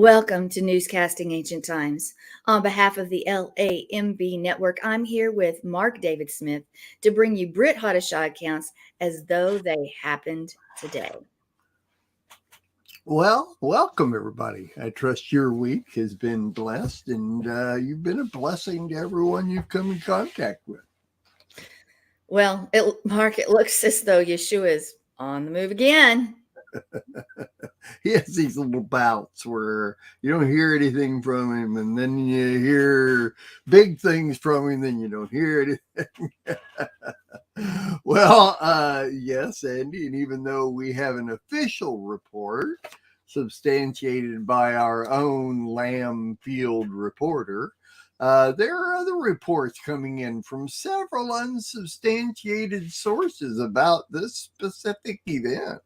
Welcome to Newscasting Ancient Times. On behalf of the LAMB network, I'm here with Mark David Smith to bring you Brit Hadashah accounts as though they happened today. Well, welcome everybody. I trust your week has been blessed and you've been a blessing to everyone you've come in contact with. Well, Mark, it looks as though Yeshua is on the move again. He has these little bouts where you don't hear anything from him, and then you hear big things from him, then you don't hear anything. Well, yes, Andy, and even though we have an official report substantiated by our own Lamb Field reporter, there are other reports coming in from several unsubstantiated sources about this specific event.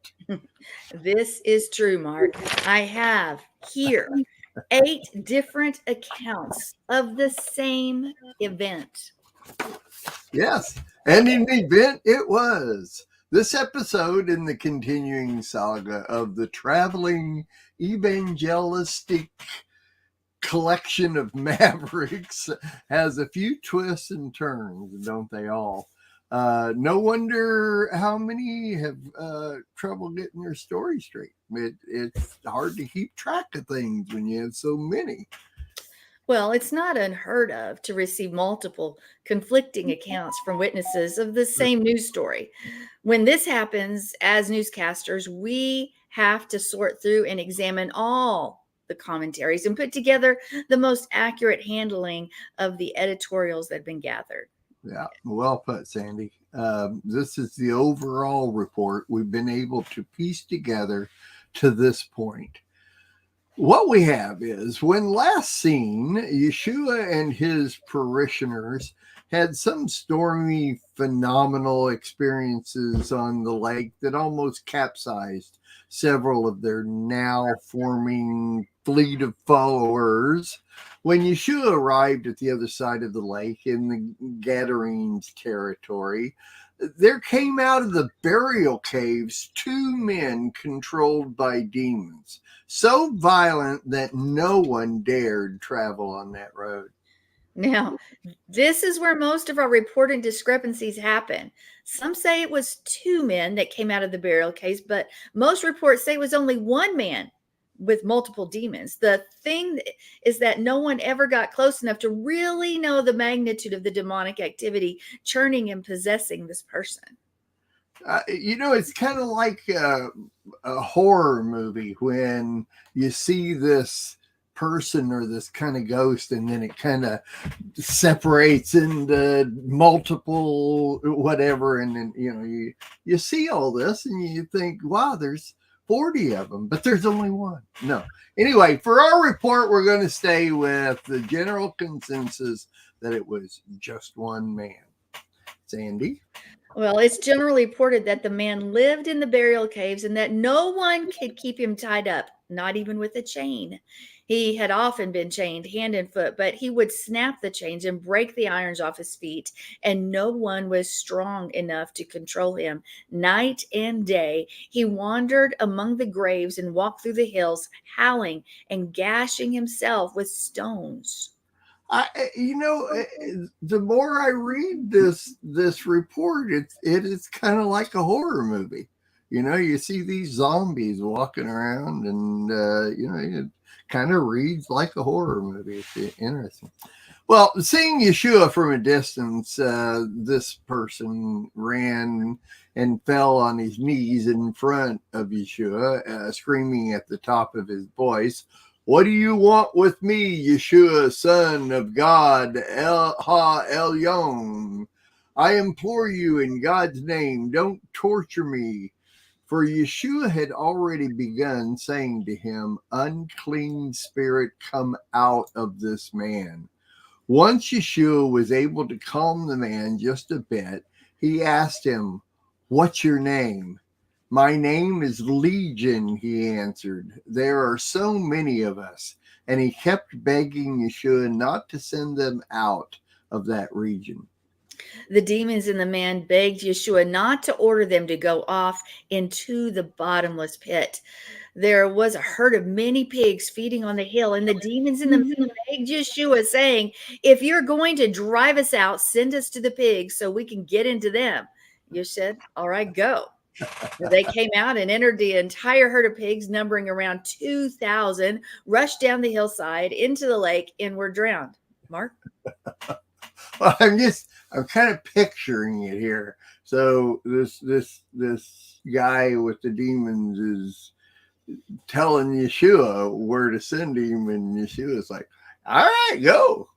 This is true, Mark. I have here 8 different accounts of the same event. Yes, and an event it was. This episode in the continuing saga of the traveling evangelistic collection of mavericks has a few twists and turns, don't they all? No wonder how many have trouble getting their story straight. It's hard to keep track of things when you have so many. Well, it's not unheard of to receive multiple conflicting accounts from witnesses of the same news story. When this happens, as newscasters, we have to sort through and examine all the commentaries and put together the most accurate handling of the editorials that have been gathered. Yeah, well put, Sandy. This is the overall report we've been able to piece together to this point. What we have is, when last seen, Yeshua and his parishioners had some stormy, phenomenal experiences on the lake that almost capsized several of their now forming fleet of followers. When Yeshua arrived at the other side of the lake in the Gadarenes territory, there came out of the burial caves 2 men controlled by demons, so violent that no one dared travel on that road. Now, this is where most of our reporting discrepancies happen. Some say it was 2 men that came out of the burial caves, but most reports say it was only 1 man with multiple demons. The thing is that no one ever got close enough to really know the magnitude of the demonic activity churning and possessing this person. It's kind of like a horror movie when you see this person or this kind of ghost, and then it kind of separates into multiple whatever, and then you see all this and you think, wow, there's 40 of them, but there's only one. No. Anyway, for our report, we're going to stay with the general consensus that it was just 1 man. Sandy? Well, it's generally reported that the man lived in the burial caves and that no one could keep him tied up, not even with a chain. He had often been chained hand and foot, but he would snap the chains and break the irons off his feet, and no one was strong enough to control him. Night and day, he wandered among the graves and walked through the hills, howling and gashing himself with stones. The more I read this report, it is kind of like a horror movie. You see these zombies walking around, and it kind of reads like a horror movie. It's interesting. Well, seeing Yeshua from a distance, this person ran and fell on his knees in front of Yeshua, screaming at the top of his voice, "What do you want with me, Yeshua, son of God, El Ha Elyon? I implore you in God's name, don't torture me." For Yeshua had already begun saying to him, "Unclean spirit, come out of this man." Once Yeshua was able to calm the man just a bit, he asked him, "What's your name?" "My name is Legion," he answered. "There are so many of us." And he kept begging Yeshua not to send them out of that region. The demons and the man begged Yeshua not to order them to go off into the bottomless pit. There was a herd of many pigs feeding on the hill, and the demons and the men begged Yeshua, saying, "If you're going to drive us out, send us to the pigs so we can get into them." Yeshua said, "All right, go." They came out and entered the entire herd of pigs, numbering around 2,000, rushed down the hillside into the lake, and were drowned. Mark? Well, I'm kind of picturing it here. So this guy with the demons is telling Yeshua where to send him, and Yeshua's like, "All right, go.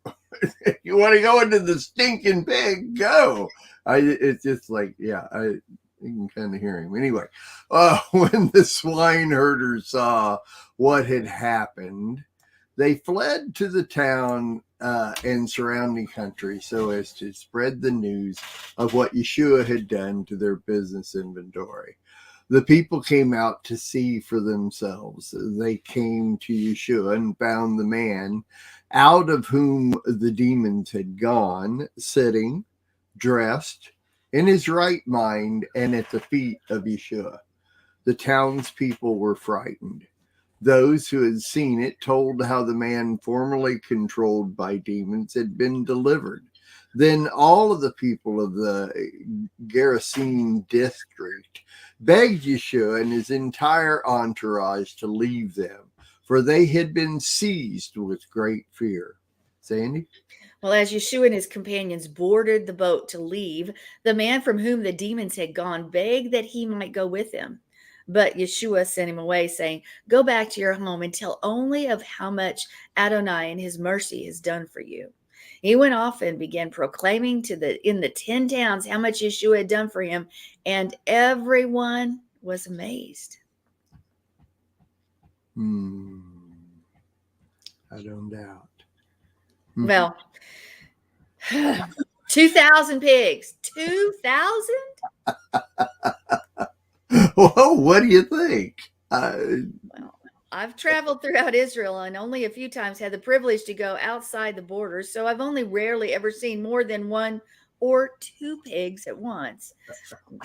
You want to go into the stinking pig? Go." It's just like, yeah, you can kind of hear him. Anyway, when the swineherders saw what had happened, they fled to the town and surrounding country so as to spread the news of what Yeshua had done to their business inventory. The people came out to see for themselves. They came to Yeshua and found the man out of whom the demons had gone, sitting, dressed, in his right mind, and at the feet of Yeshua. The townspeople were frightened. Those who had seen it told how the man formerly controlled by demons had been delivered. Then all of the people of the Gerasene district begged Yeshua and his entire entourage to leave them, for they had been seized with great fear. Sandy? Well, as Yeshua and his companions boarded the boat to leave, the man from whom the demons had gone begged that he might go with him. But Yeshua sent him away, saying, "Go back to your home and tell only of how much Adonai and his mercy has done for you." He went off and began proclaiming in the 10 towns how much Yeshua had done for him, and everyone was amazed. I don't doubt. Well, 2,000 pigs. 2,000? Well, what do you think? Well, I've traveled throughout Israel and only a few times had the privilege to go outside the borders, so I've only rarely ever seen more than 1 or 2 pigs at once.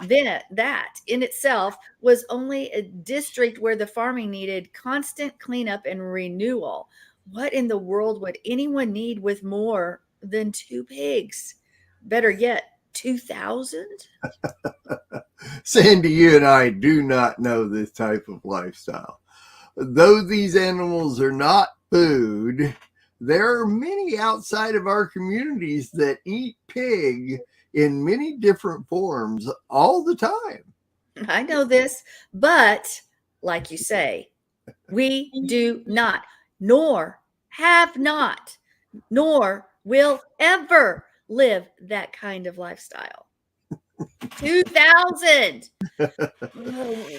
Then that in itself was only a district where the farming needed constant cleanup and renewal. What in the world would anyone need with more than 2 pigs? Better yet, 2,000? Sandy, you and I do not know this type of lifestyle. Though these animals are not food, there are many outside of our communities that eat pig in many different forms all the time. I know this, but like you say, we do not, nor have not, nor will ever live that kind of lifestyle. 2,000.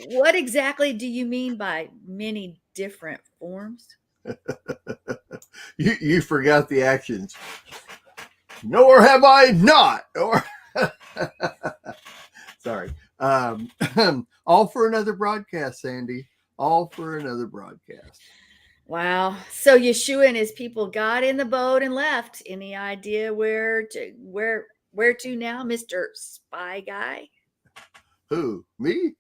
What exactly do you mean by many different forms? You forgot the actions. Nor have I not. Or sorry. All for another broadcast, Sandy. All for another broadcast. Wow. So Yeshua and his people got in the boat and left. Any idea where to now, Mr. Spy Guy? Who? Me?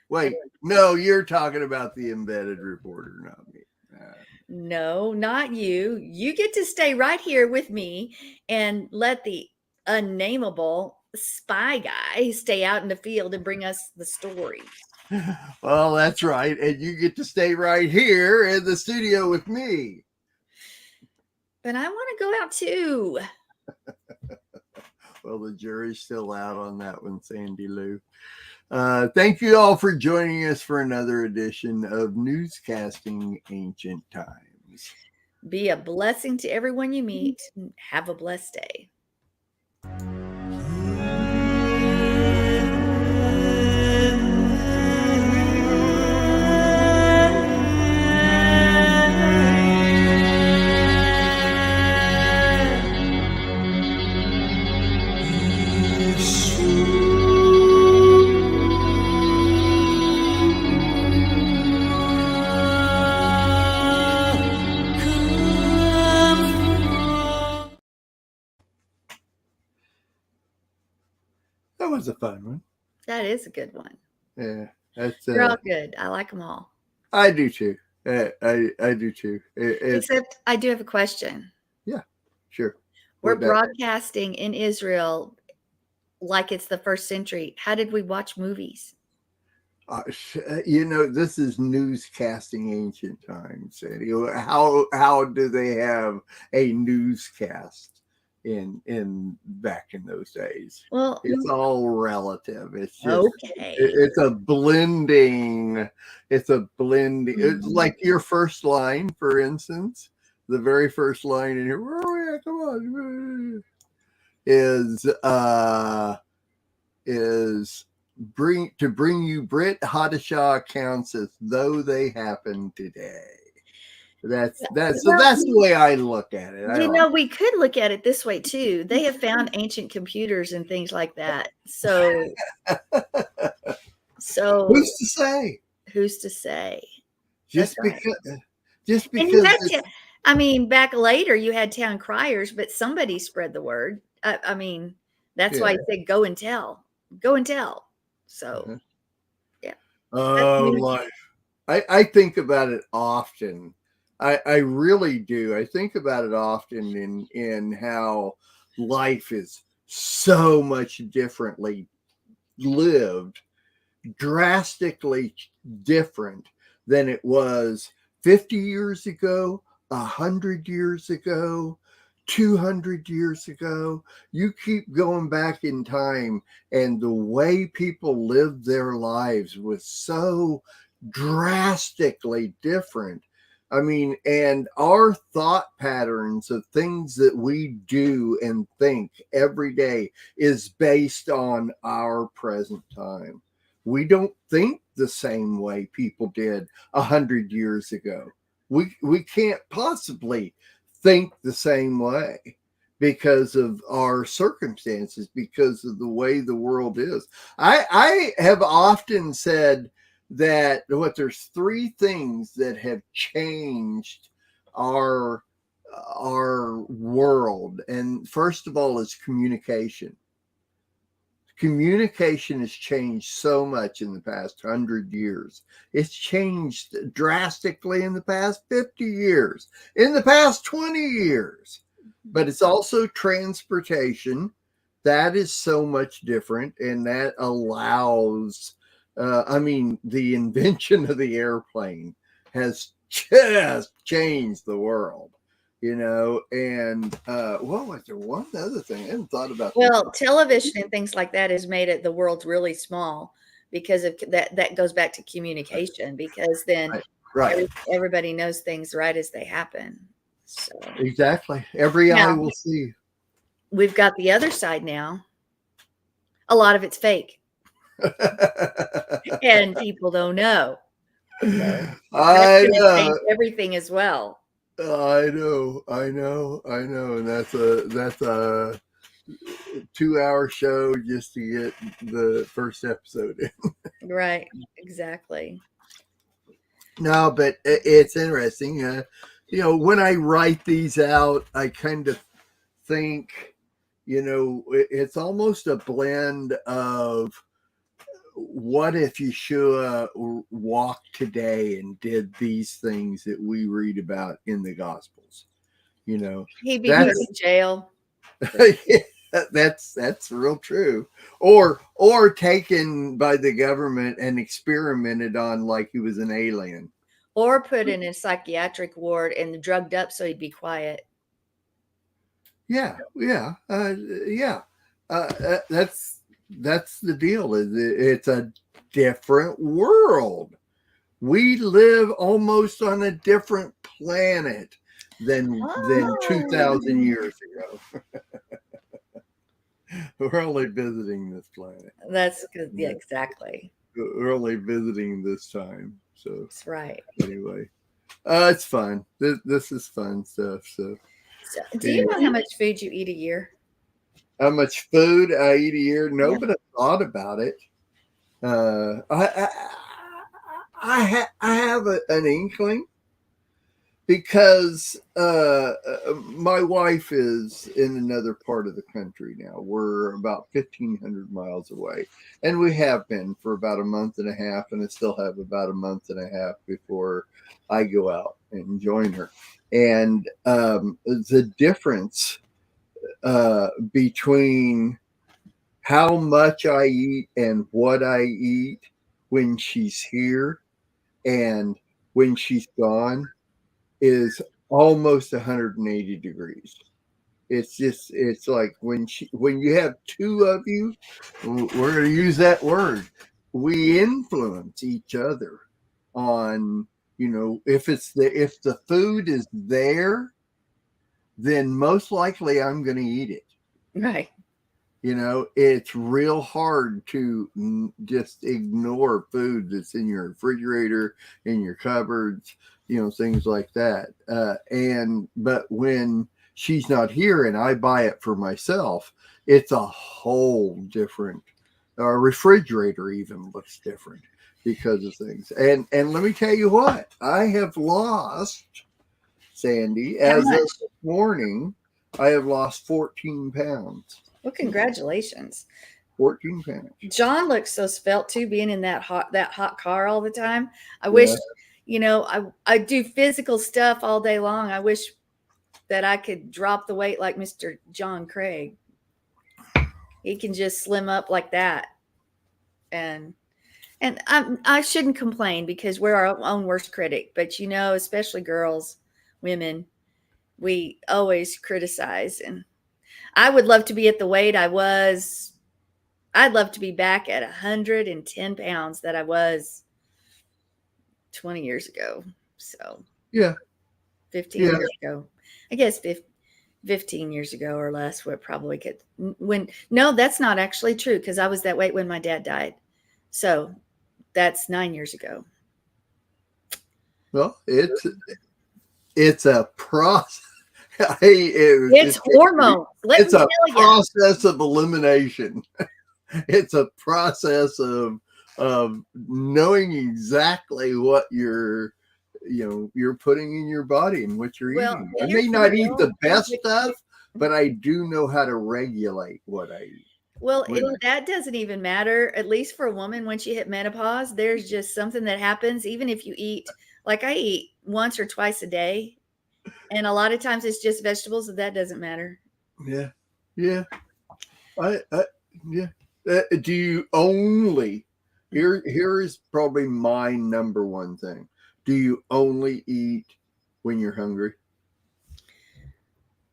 Wait, no, you're talking about the embedded reporter, not me. No, not you. You get to stay right here with me and let the unnameable spy guy stay out in the field and bring us the story. Well, that's right. And you get to stay right here in the studio with me. But I want to go out too. Well, the jury's still out on that one, Sandy Lou. Thank you all for joining us for another edition of Newscasting Ancient Times. Be a blessing to everyone you meet. Have a blessed day. That was a fun one. That is a good one. Yeah, that's They're all good. I like them all. I do too. I do too. Except I do have a question. Yeah, sure. We're What that? broadcasting in Israel like it's the first century. How did we watch movies? This is newscasting ancient times. Sandy. How do they have a newscast in back in those days? Well, It's all relative. It's just okay. it's a blending. It's a blending. It's like your first line, for instance. The very first line in here. Where are we at? Come on. Is bring you Brit Hadashah accounts as though they happen today. That's the way I look at it. We could look at it this way too. They have found ancient computers and things like that. So who's to say? Who's to say? Just That's because and you have to, I mean, back later you had town criers, but somebody spread the word. I mean, that's why I said go and tell. Go and tell. So yeah. Oh, life. I think about it often. I really do. I think about it often in how life is so much differently lived, drastically different than it was 50 years ago, 100 years ago, 200 years ago. You keep going back in time, and the way people lived their lives was so drastically different. I mean, and our thought patterns of things that we do and think every day is based on our present time. We don't think the same way people did 100 years ago. We can't possibly think the same way because of our circumstances, because of the way the world is. I have often said that there's three things that have changed our world. And first of all is communication. Communication has changed so much in the past 100 years. It's changed drastically in the past 50 years, in the past 20 years. But it's also transportation. That is so much different. And that allows, the invention of the airplane has just changed the world. And what was there one other thing I hadn't thought about? Well, television and things like that has made the world really small because of that goes back to communication, because then everybody knows things right as they happen. So exactly. Every eye will see. We've got the other side now. A lot of it's fake. And people don't know. I know. Everything as well. I know, and that's a 2-hour show just to get the first episode in. Right, exactly. No, but it's interesting. When I write these out, I kind of think, it's almost a blend of what if Yeshua walked today and did these things that we read about in the Gospels? He'd be put in jail. That's real true. Or taken by the government and experimented on like he was an alien. Or put in a psychiatric ward and drugged up so he'd be quiet. Yeah. That's the deal. It's a different world. We live almost on a different planet than 2,000 years ago. We're only visiting this planet. That's good. Yeah, exactly. We're only visiting this time. So that's right. Anyway, it's fun. This is fun stuff. So do you know how much food you eat a year? How much food I eat a year? No, but I thought about it. I have an inkling, because my wife is in another part of the country now. We're about 1,500 miles away, and we have been for about a month and a half, and I still have about a month and a half before I go out and join her. And the difference between how much I eat and what I eat when she's here and when she's gone is almost 180 degrees. It's like when you have two of you, we're going to use that word. We influence each other on, if if the food is there, then most likely I'm going to eat it. Right. It's real hard to just ignore food that's in your refrigerator, in your cupboards, things like that. But when she's not here and I buy it for myself, it's a whole different. Our refrigerator even looks different because of things. And let me tell you what, I have lost, Sandy, How as of much? this morning, I have lost 14 pounds. Well, congratulations. 14 pounds. John looks so svelte too, being in that hot car all the time. I Yeah. wish, I do physical stuff all day long. I wish that I could drop the weight like Mr. John Craig. He can just slim up like that. And I shouldn't complain because we're our own worst critic. But especially girls, women, we always criticize. And I would love to be at the weight I was. I'd love to be back at 110 pounds that I was 20 years ago. So Yeah. 15 Yeah. years ago. I guess 15 years ago or less would probably get no, that's not actually true because I was that weight when my dad died. So that's 9 years ago. Well, it's a process. It's hormones. It's a process of elimination. It's a process of knowing exactly what you're putting in your body and what you're eating. I may not eat the best stuff, but I do know how to regulate what I eat. Well, that doesn't even matter, at least for a woman when she hit menopause. There's just something that happens, even if you eat, like I eat once or twice a day. And a lot of times it's just vegetables, and that doesn't matter. Yeah. Yeah. Yeah. Do you only, here is probably my number one thing. Do you only eat when you're hungry?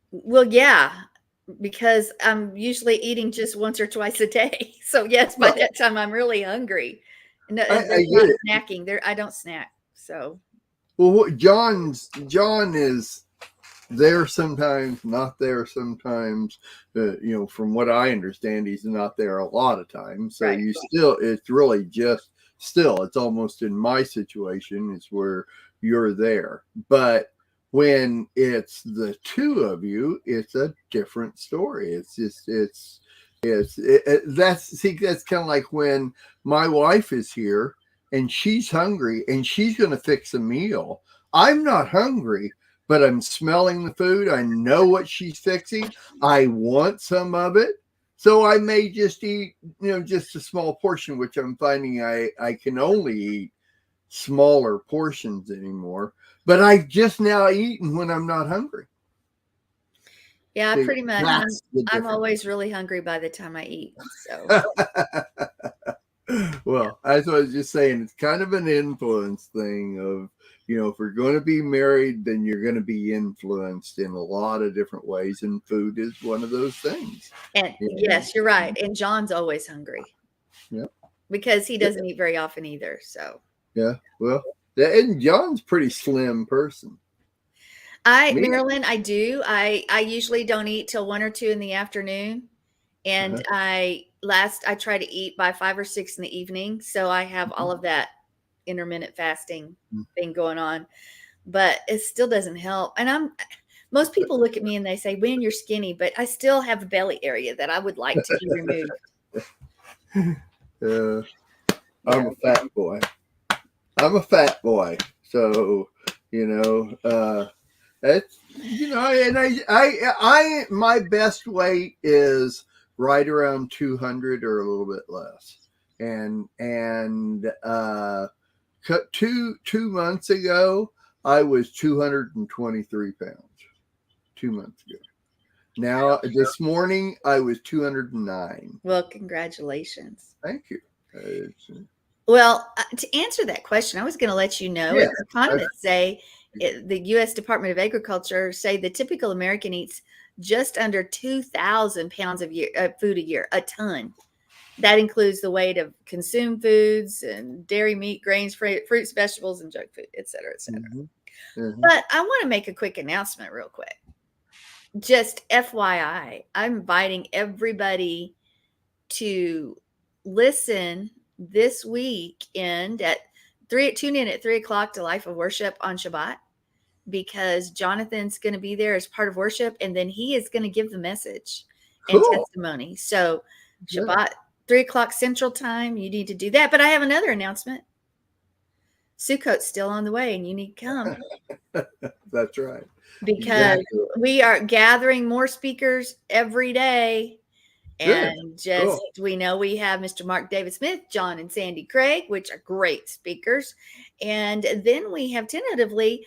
Well, yeah, because I'm usually eating just once or twice a day. So yes, by that time I'm really hungry. No, I there's get not it. snacking there. I don't snack. So Well, John is there sometimes, not there sometimes. From what I understand, he's not there a lot of times. So right. It's really just it's almost in my situation, it's where you're there. But when it's the two of you, it's a different story. That's kind of like when my wife is here and she's hungry and she's going to fix a meal. I'm not hungry, but I'm smelling the food. I know what she's fixing. I want some of it. So I may just eat, just a small portion, which I'm finding I can only eat smaller portions anymore. But I've just now eaten when I'm not hungry. Yeah, pretty much. I'm always really hungry by the time I eat. So well, that's what I was just saying. It's kind of an influence thing of, if we're going to be married, then you're going to be influenced in a lot of different ways. And food is one of those things. And yes, you're right. And John's always hungry. Yeah. Because he doesn't eat very often either. So yeah, well, and John's a pretty slim person. Marilyn, I do. I usually don't eat till 1 or 2 in the afternoon. And I try to eat by 5 or 6 in the evening. So I have all of that intermittent fasting thing going on, but it still doesn't help. And most people look at me and they say, "Man, you're skinny," but I still have a belly area that I would like to be removed. I'm a fat boy. So, You know, that's, you know, and I my best weight is right around 200 or a little bit less. And cut 2 months ago, I was 223 pounds. 2 months ago. Now, this morning, I was 209. Well, congratulations. Thank you. Well, to answer that question, I was going to let you know, Yeah, economists say the U.S. Department of Agriculture say the typical American eats just under 2,000 pounds of food a year, a ton. That includes the weight of consumed foods and dairy, meat, grains, fruits, vegetables, and junk food, et cetera, et cetera. But I want to make a quick announcement real quick. Just FYI, I'm inviting everybody to listen this weekend tune in at 3:00 to Life of Worship on Shabbat, because Jonathan's going to be there as part of worship, and then he is going to give the message and testimony. So Shabbat, 3:00 Central Time, you need to do that. But I have another announcement. Sukkot's still on the way, and you need to come. That's right. Because we are gathering more speakers every day. And we know we have Mr. Mark David Smith, John and Sandi Craig, which are great speakers. And then we have tentatively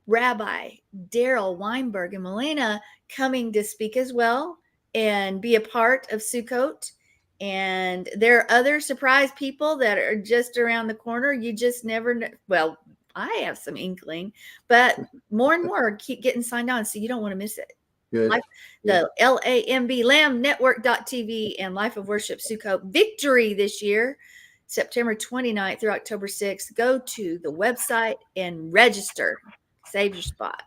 Rabbi Daryl Weinberg and Milena coming to speak as well and be a part of Sukkot. And there are other surprise people that are just around the corner. You just never know. Well, I have some inkling, but more and more keep getting signed on, so you don't want to miss it. The LAMB, Lamb Network.tv, and Life of Worship Sukkot Victory this year, September 29th through October 6th. Go to the website and register. Save your spot.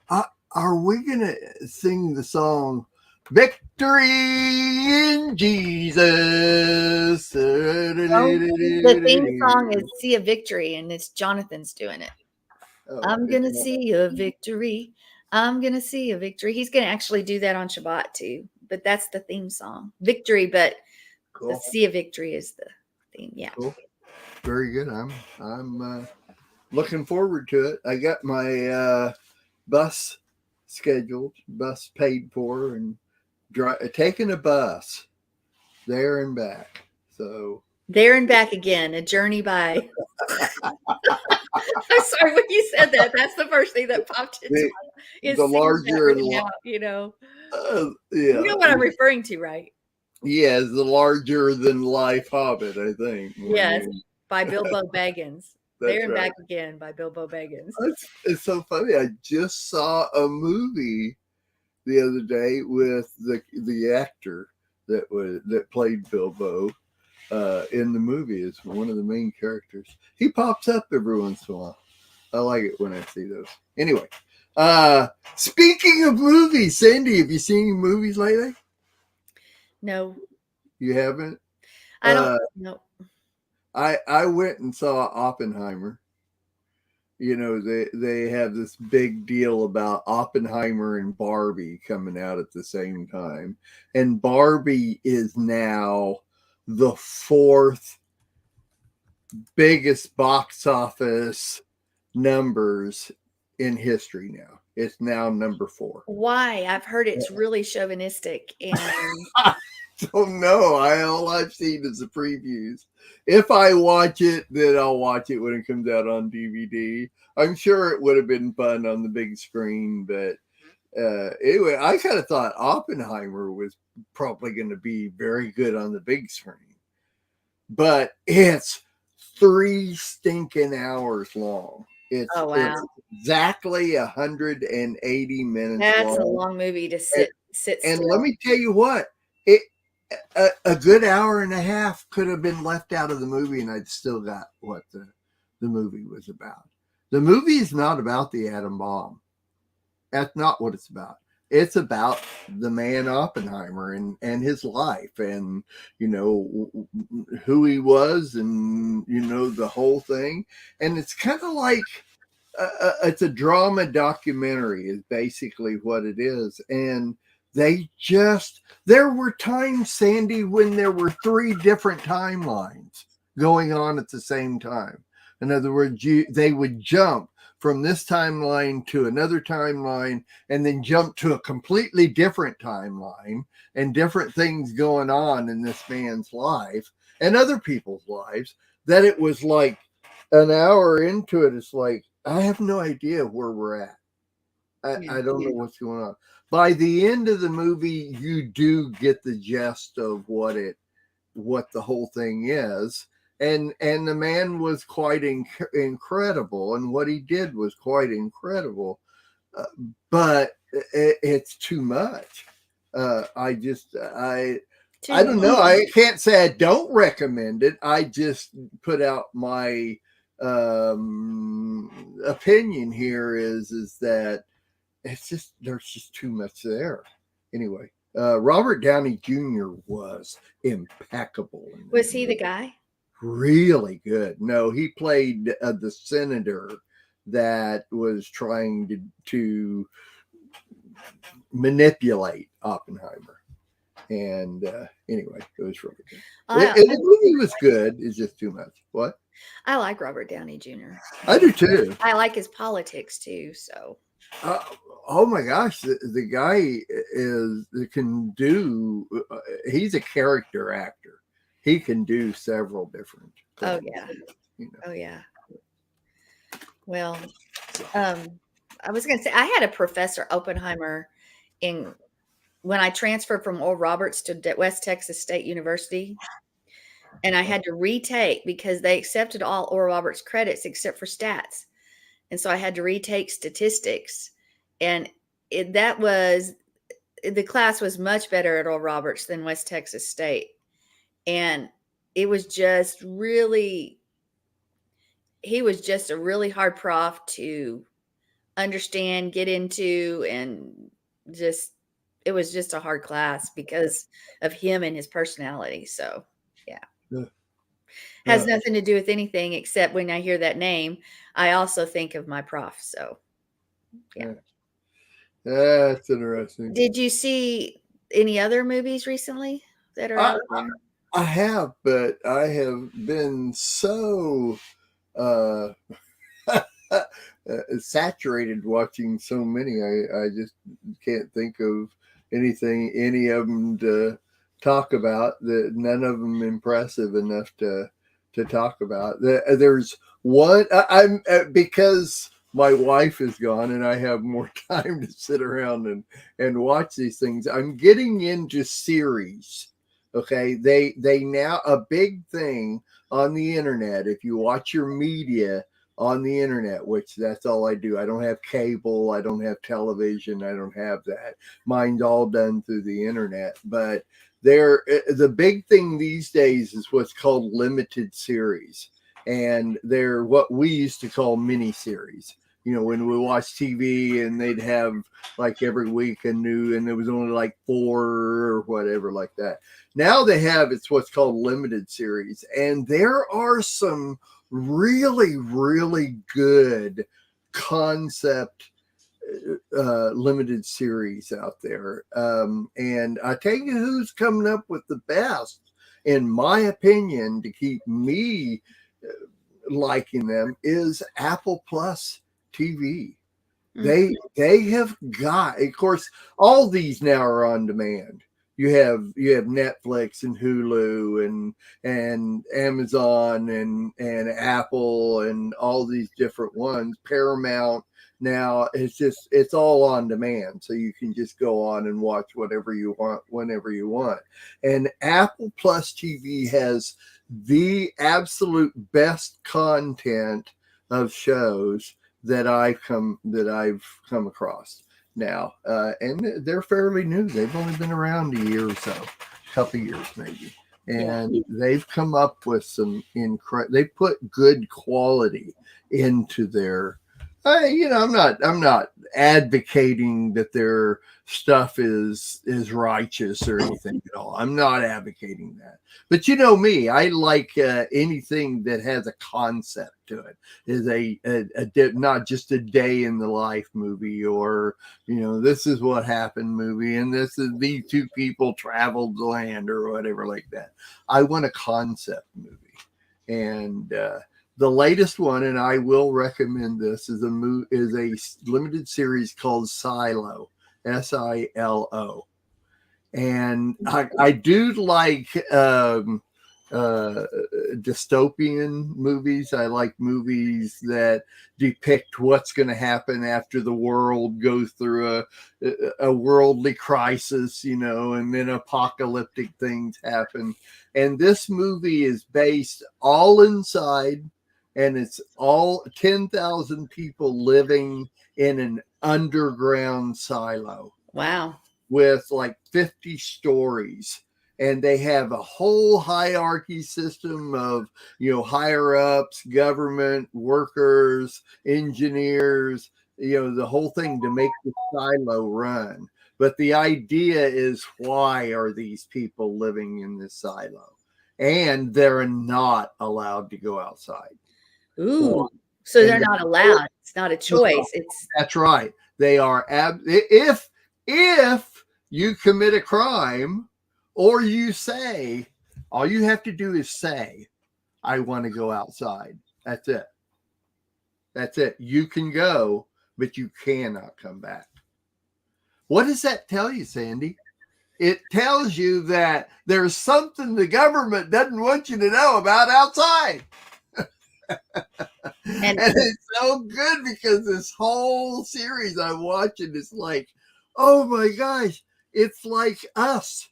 Are we going to sing the song Victory in Jesus? The theme song is See a Victory, and it's Jonathan's doing it. I'm going to see a victory. I'm going to see a victory. He's going to actually do that on Shabbat too, but that's the theme song. Victory, but the See a Victory is the theme. Yeah. Cool. Very good. I'm looking forward to it. I got my bus scheduled, bus paid for, and taking a bus there and back. So there and back again, a journey by. I'm sorry, when you said that, that's the first thing that popped into my the larger than life, you know. Yeah. You know what I'm referring to, right? Yes, the larger than life Hobbit, I think. Yes, by Bilbo Baggins. There and right. Back Again by Bilbo Baggins. It's so funny. I just saw a movie the other day with the actor that played Bilbo in the movie as one of the main characters. He pops up every once in a while. I like it when I see those. Anyway, speaking of movies, Sandi, have you seen any movies lately? No. You haven't? I don't know. I went and saw Oppenheimer. You know, they have this big deal about Oppenheimer and Barbie coming out at the same time. And Barbie is now the fourth biggest box office numbers in history now. It's now number 4. Why? I've heard it's really chauvinistic. And I don't know. All I've seen is the previews. If I watch it, then I'll watch it when it comes out on DVD. I'm sure it would have been fun on the big screen, but anyway, I kind of thought Oppenheimer was probably going to be very good on the big screen. But it's 3 stinking hours long. It's exactly 180 minutes. That's a long movie to sit and still. Let me tell you what, a good hour and a half could have been left out of the movie, and I'd still got what the movie was about. The movie is not about the atom bomb. That's not what it's about. It's about the man Oppenheimer and his life, and you know who he was, and you know the whole thing. And it's kind of like it's a drama documentary is basically what it is. And there were times, Sandi, when there were 3 different timelines going on at the same time. In other words, they would jump from this timeline to another timeline, and then jump to a completely different timeline and different things going on in this man's life and other people's lives, that it was like an hour into it, it's like, I have no idea where we're at. I don't know what's going on. By the end of the movie, you do get the gist of what the whole thing is. And the man was quite incredible, and what he did was quite incredible. But it's too much. I don't know. I can't say I don't recommend it. I just put out my opinion here is that it's just, there's just too much there. Anyway, Robert Downey Jr. was impeccable. Was he the guy? Really good. No, he played the senator that was trying to manipulate Oppenheimer. And anyway, it was really good. The movie was good. It's just too much. What? I like Robert Downey Jr. I do too. I like his politics too. So. Oh my gosh, the guy can do. He's a character actor. He can do several different things. Oh yeah. Oh yeah. Well, I was going to say I had a professor Oppenheimer when I transferred from Oral Roberts to West Texas State University, and I had to retake because they accepted all Oral Roberts credits except for stats, and so I had to retake statistics, and the class was much better at Oral Roberts than West Texas State. And it was just really, he was just a really hard prof to understand, get into, and just, it was just a hard class because of him and his personality. So, yeah. Has nothing to do with anything except when I hear that name, I also think of my prof. So, yeah. That's interesting. Did you see any other movies recently that are out there? I have, but I have been so saturated watching so many. I just can't think of any of them to talk about. That none of them impressive enough to talk about. There's one. I'm because my wife is gone and I have more time to sit around and watch these things. I'm getting into series. Okay, they now, a big thing on the internet, if you watch your media on the internet, which that's all I do. I don't have cable, I don't have television, I don't have that. Mine's all done through the internet. But the big thing these days is what's called limited series. And they're what we used to call mini series. You know, when we watch TV and they'd have like every week a new, and there was only like 4 or whatever like that. Now they have, it's what's called limited series. And there are some really, really good concept limited series out there. And I tell you who's coming up with the best, in my opinion, to keep me liking them is Apple Plus TV. They have got, of course, all these now are on demand. You have Netflix and Hulu and Amazon and Apple and all these different ones. Paramount now, it's all on demand, so you can just go on and watch whatever you want whenever you want. And Apple Plus TV has the absolute best content of shows that I've come across now, and they're fairly new. They've only been around a year or so, a couple of years maybe, and they've come up with some they put good quality into their. I'm not advocating that their stuff is righteous or anything at all. I'm not advocating that. But you know me, I like anything that has a concept to it. Is a not just a day in the life movie, or this is what happened movie, and this is these two people traveled the land or whatever like that. I want a concept movie, and The latest one, and I will recommend this, is a limited series called Silo, Silo. And I do like dystopian movies. I like movies that depict what's going to happen after the world goes through a worldly crisis, and then apocalyptic things happen. And this movie is based all inside, and it's all 10,000 people living in an underground silo. Wow. With like 50 stories, and they have a whole hierarchy system of higher ups, government workers, engineers, the whole thing to make the silo run. But the idea is, why are these people living in this silo? And they're not allowed to go outside. Ooh, so they're not allowed. It's not a choice. That's right. They are if you commit a crime, or you say, all you have to do is say, I want to go outside. That's it. That's it. You can go, but you cannot come back. What does that tell you, Sandy? It tells you that there's something the government doesn't want you to know about outside. And it's so good, because this whole series I'm watching is like, oh my gosh, it's like us.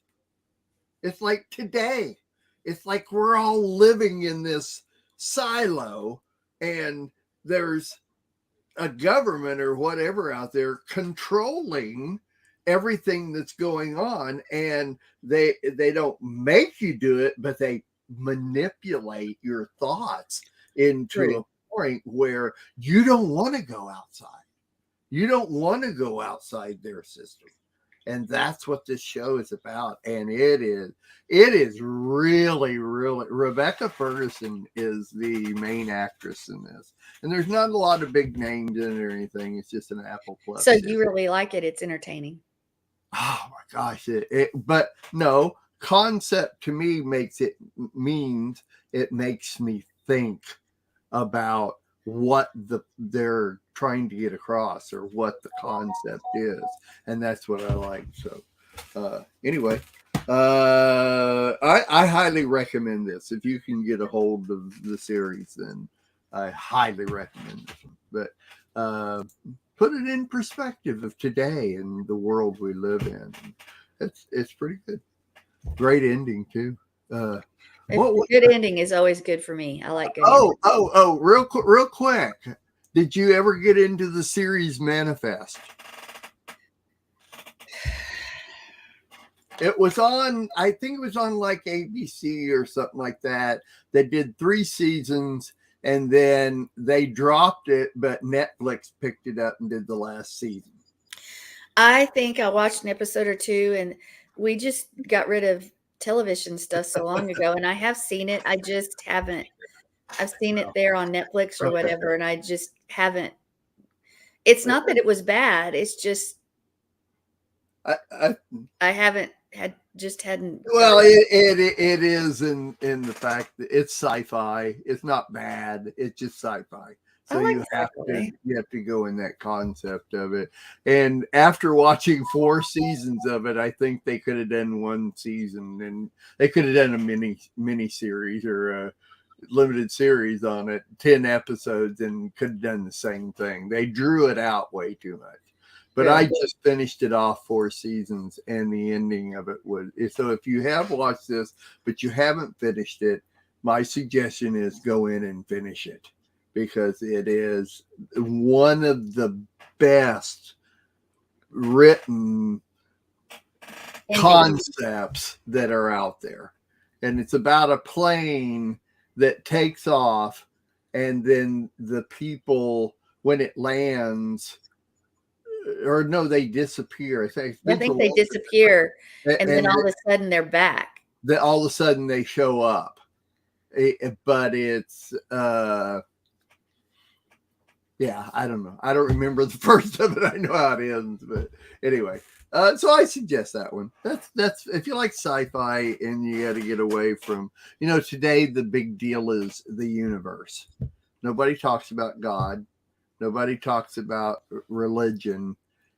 It's like today. It's like we're all living in this silo, and there's a government or whatever out there controlling everything that's going on, and they don't make you do it, but they manipulate your thoughts into a point where you don't want to go outside. You don't want to go outside their system. And that's what this show is about. And it is really, really, Rebecca Ferguson is the main actress in this. And there's not a lot of big names in it or anything. It's just an Apple Plus. So you really like it? It's entertaining. Oh my gosh. But no, concept to me makes it makes me think about what they're trying to get across, or what the concept is, and that's what I like. So anyway, I highly recommend this. If you can get a hold of the series, then I highly recommend this one. But put it in perspective of today and the world we live in. It's pretty good. Great ending too. Good ending is always good for me. I like good. Real quick. Did you ever get into the series Manifest? It was on, I think it was on like ABC or something like that. They did 3 seasons, and then they dropped it, but Netflix picked it up and did the last season. I think I watched an episode or 2, and we just got rid of television stuff so long ago, and I have seen it. I just haven't. I've seen it there on Netflix or whatever, and I just haven't. It's not that it was bad. It's just I haven't hadn't. Well, it is in the fact that it's sci-fi. It's not bad. It's just sci-fi. So like you have to go in that concept of it. And after watching 4 seasons of it, I think they could have done 1 season, and they could have done a mini series or a limited series on it, 10 episodes, and could have done the same thing. They drew it out way too much. But I just finished it off 4 seasons, and the ending of it was, so if you have watched this, but you haven't finished it, my suggestion is go in and finish it, because it is one of the best written concepts that are out there. And it's about a plane that takes off, and then the people, when it lands, or no, they disappear. I think they disappear, and then all of a sudden they're back. All of a sudden they show up. But it's yeah, I don't know. I don't remember the first of it. I know how it ends, but anyway. So I suggest that one. That's if you like sci-fi and you got to get away from, today the big deal is the universe. Nobody talks about God. Nobody talks about religion.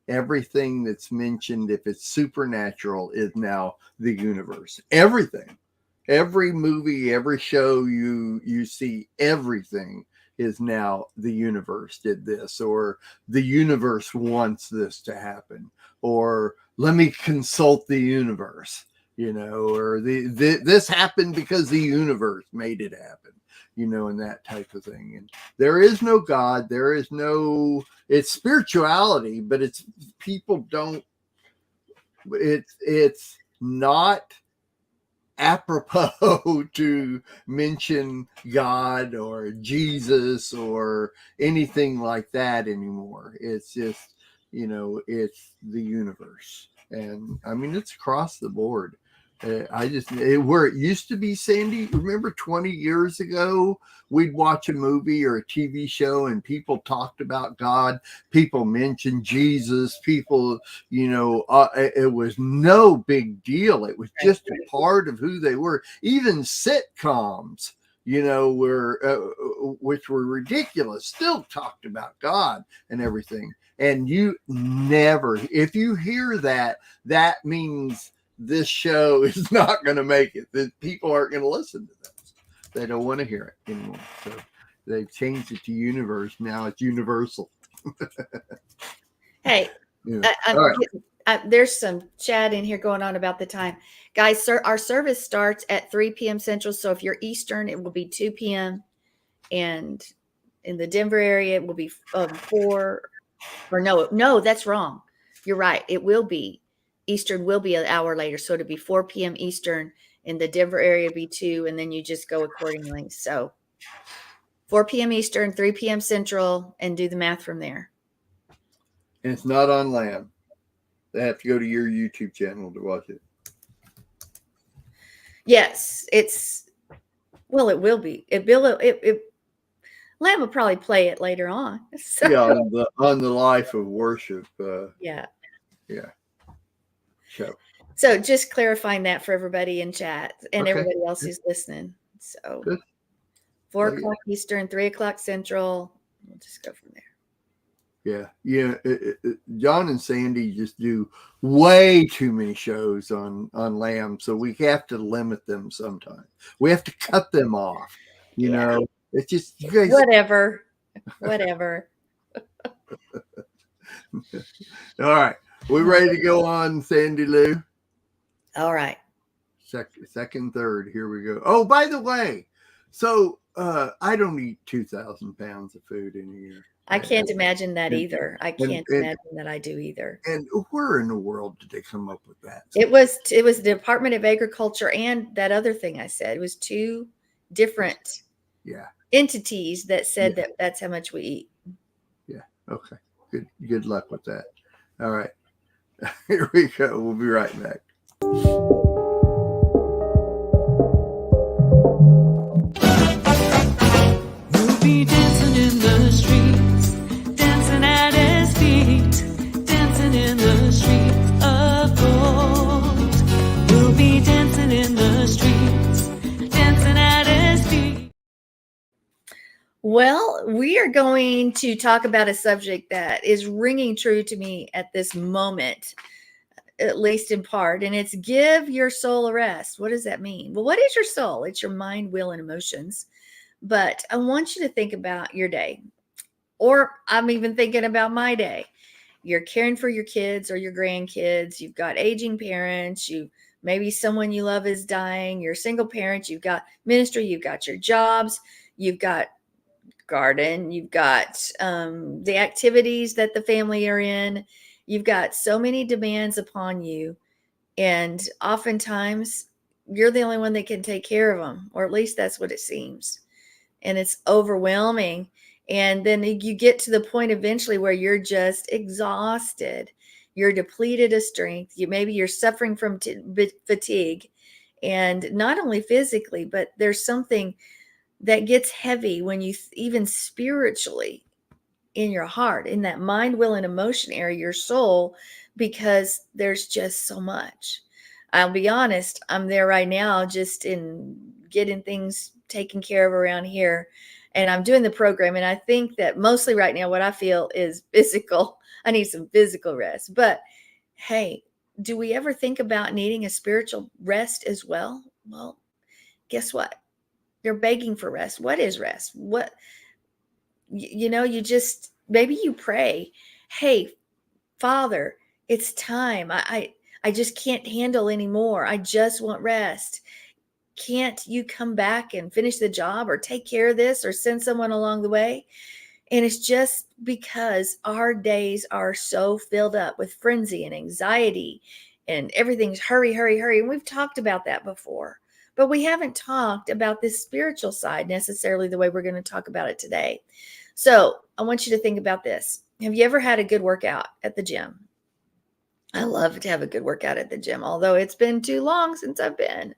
Everything that's mentioned, if it's supernatural, is now the universe. Everything, every movie, every show you see, everything is now the universe did this, or the universe wants this to happen, or let me consult the universe, or this happened because the universe made it happen, and that type of thing. And there is no God. There is no, it's spirituality, but it's people don't, it's not apropos to mention God or Jesus or anything like that anymore. It's just, it's the universe. And I mean, it's across the board. Where it used to be, Sandy, remember 20 years ago, we'd watch a movie or a TV show and people talked about God, people mentioned Jesus, people, it was no big deal. It was just a part of who they were. Even sitcoms, which were ridiculous, still talked about God and everything. And you never, if you hear that, that means this show is not going to make it. That people aren't going to listen to this. They don't want to hear it anymore. So they've changed it to universe. Now it's universal. Hey, Yeah. there's some chat in here going on about the time. Guys, sir, our service starts at 3 p.m. Central. So if you're Eastern, it will be 2 p.m. And in the Denver area, it will be 4. Or no, that's wrong. You're right. It will be. Eastern will be an hour later. So it'll be 4 p.m. Eastern. In the Denver area, be 2. And then you just go accordingly. So 4 p.m. Eastern, 3 p.m. Central, and do the math from there. And it's not on Lamb. They have to go to your YouTube channel to watch it. Yes, it will be. Lamb will probably play it later on. So. Yeah, on the Life of Worship. Yeah. Show. So just clarifying that for everybody in chat and everybody else who's listening. So good. 4 o'clock Eastern, 3 o'clock Central. We'll just go from there. Yeah. John and Sandy just do way too many shows on Lamb, so we have to limit them sometimes. We have to cut them off. You know, it's just you guys. Whatever. All right, we ready to go on, Sandy Lou? All right. Second, third. Here we go. Oh, by the way, so I don't eat 2,000 pounds of food in a year. I can't imagine that either. I can't imagine that I do either. And where in the world did they come up with that? It was the Department of Agriculture and that other thing I said. It was 2 different entities that said that that's how much we eat. Yeah. Okay. Good luck with that. All right. Here we go. We'll be right back. We'll be dancing in the streets, dancing at his feet, dancing in the streets of gold. We'll be dancing in the streets, dancing at his feet. Well, we are going to talk about a subject that is ringing true to me at this moment, at least in part, and it's give your soul a rest. What does that mean? Well, what is your soul? It's your mind, will, and emotions. But I want you to think about your day, or I'm even thinking about my day. You're caring for your kids or your grandkids. You've got aging parents. Maybe someone you love is dying. You're a single parent. You've got ministry. You've got your jobs. You've got garden. You've got the activities that the family are in. You've got so many demands upon you. And oftentimes you're the only one that can take care of them, or at least that's what it seems. And it's overwhelming. And then you get to the point eventually where you're just exhausted. You're depleted of strength. Maybe you're suffering from fatigue, and not only physically, but there's something that gets heavy when you even spiritually in your heart, in that mind, will, and emotion area, your soul, because there's just so much. I'll be honest, I'm there right now just in getting things taken care of around here. and I'm doing the program. And I think that mostly right now, what I feel is physical. I need some physical rest. But hey, do we ever think about needing a spiritual rest as well? Well, guess what? You're begging for rest. What is rest? You just, maybe you pray, hey, Father, it's time. I just can't handle anymore. I just want rest. Can't you come back and finish the job or take care of this or send someone along the way? And it's just because our days are so filled up with frenzy and anxiety and everything's hurry, hurry, hurry. And we've talked about that before, but we haven't talked about this spiritual side necessarily the way we're going to talk about it today. So I want you to think about this. Have you ever had a good workout at the gym? I love to have a good workout at the gym, although it's been too long since I've been.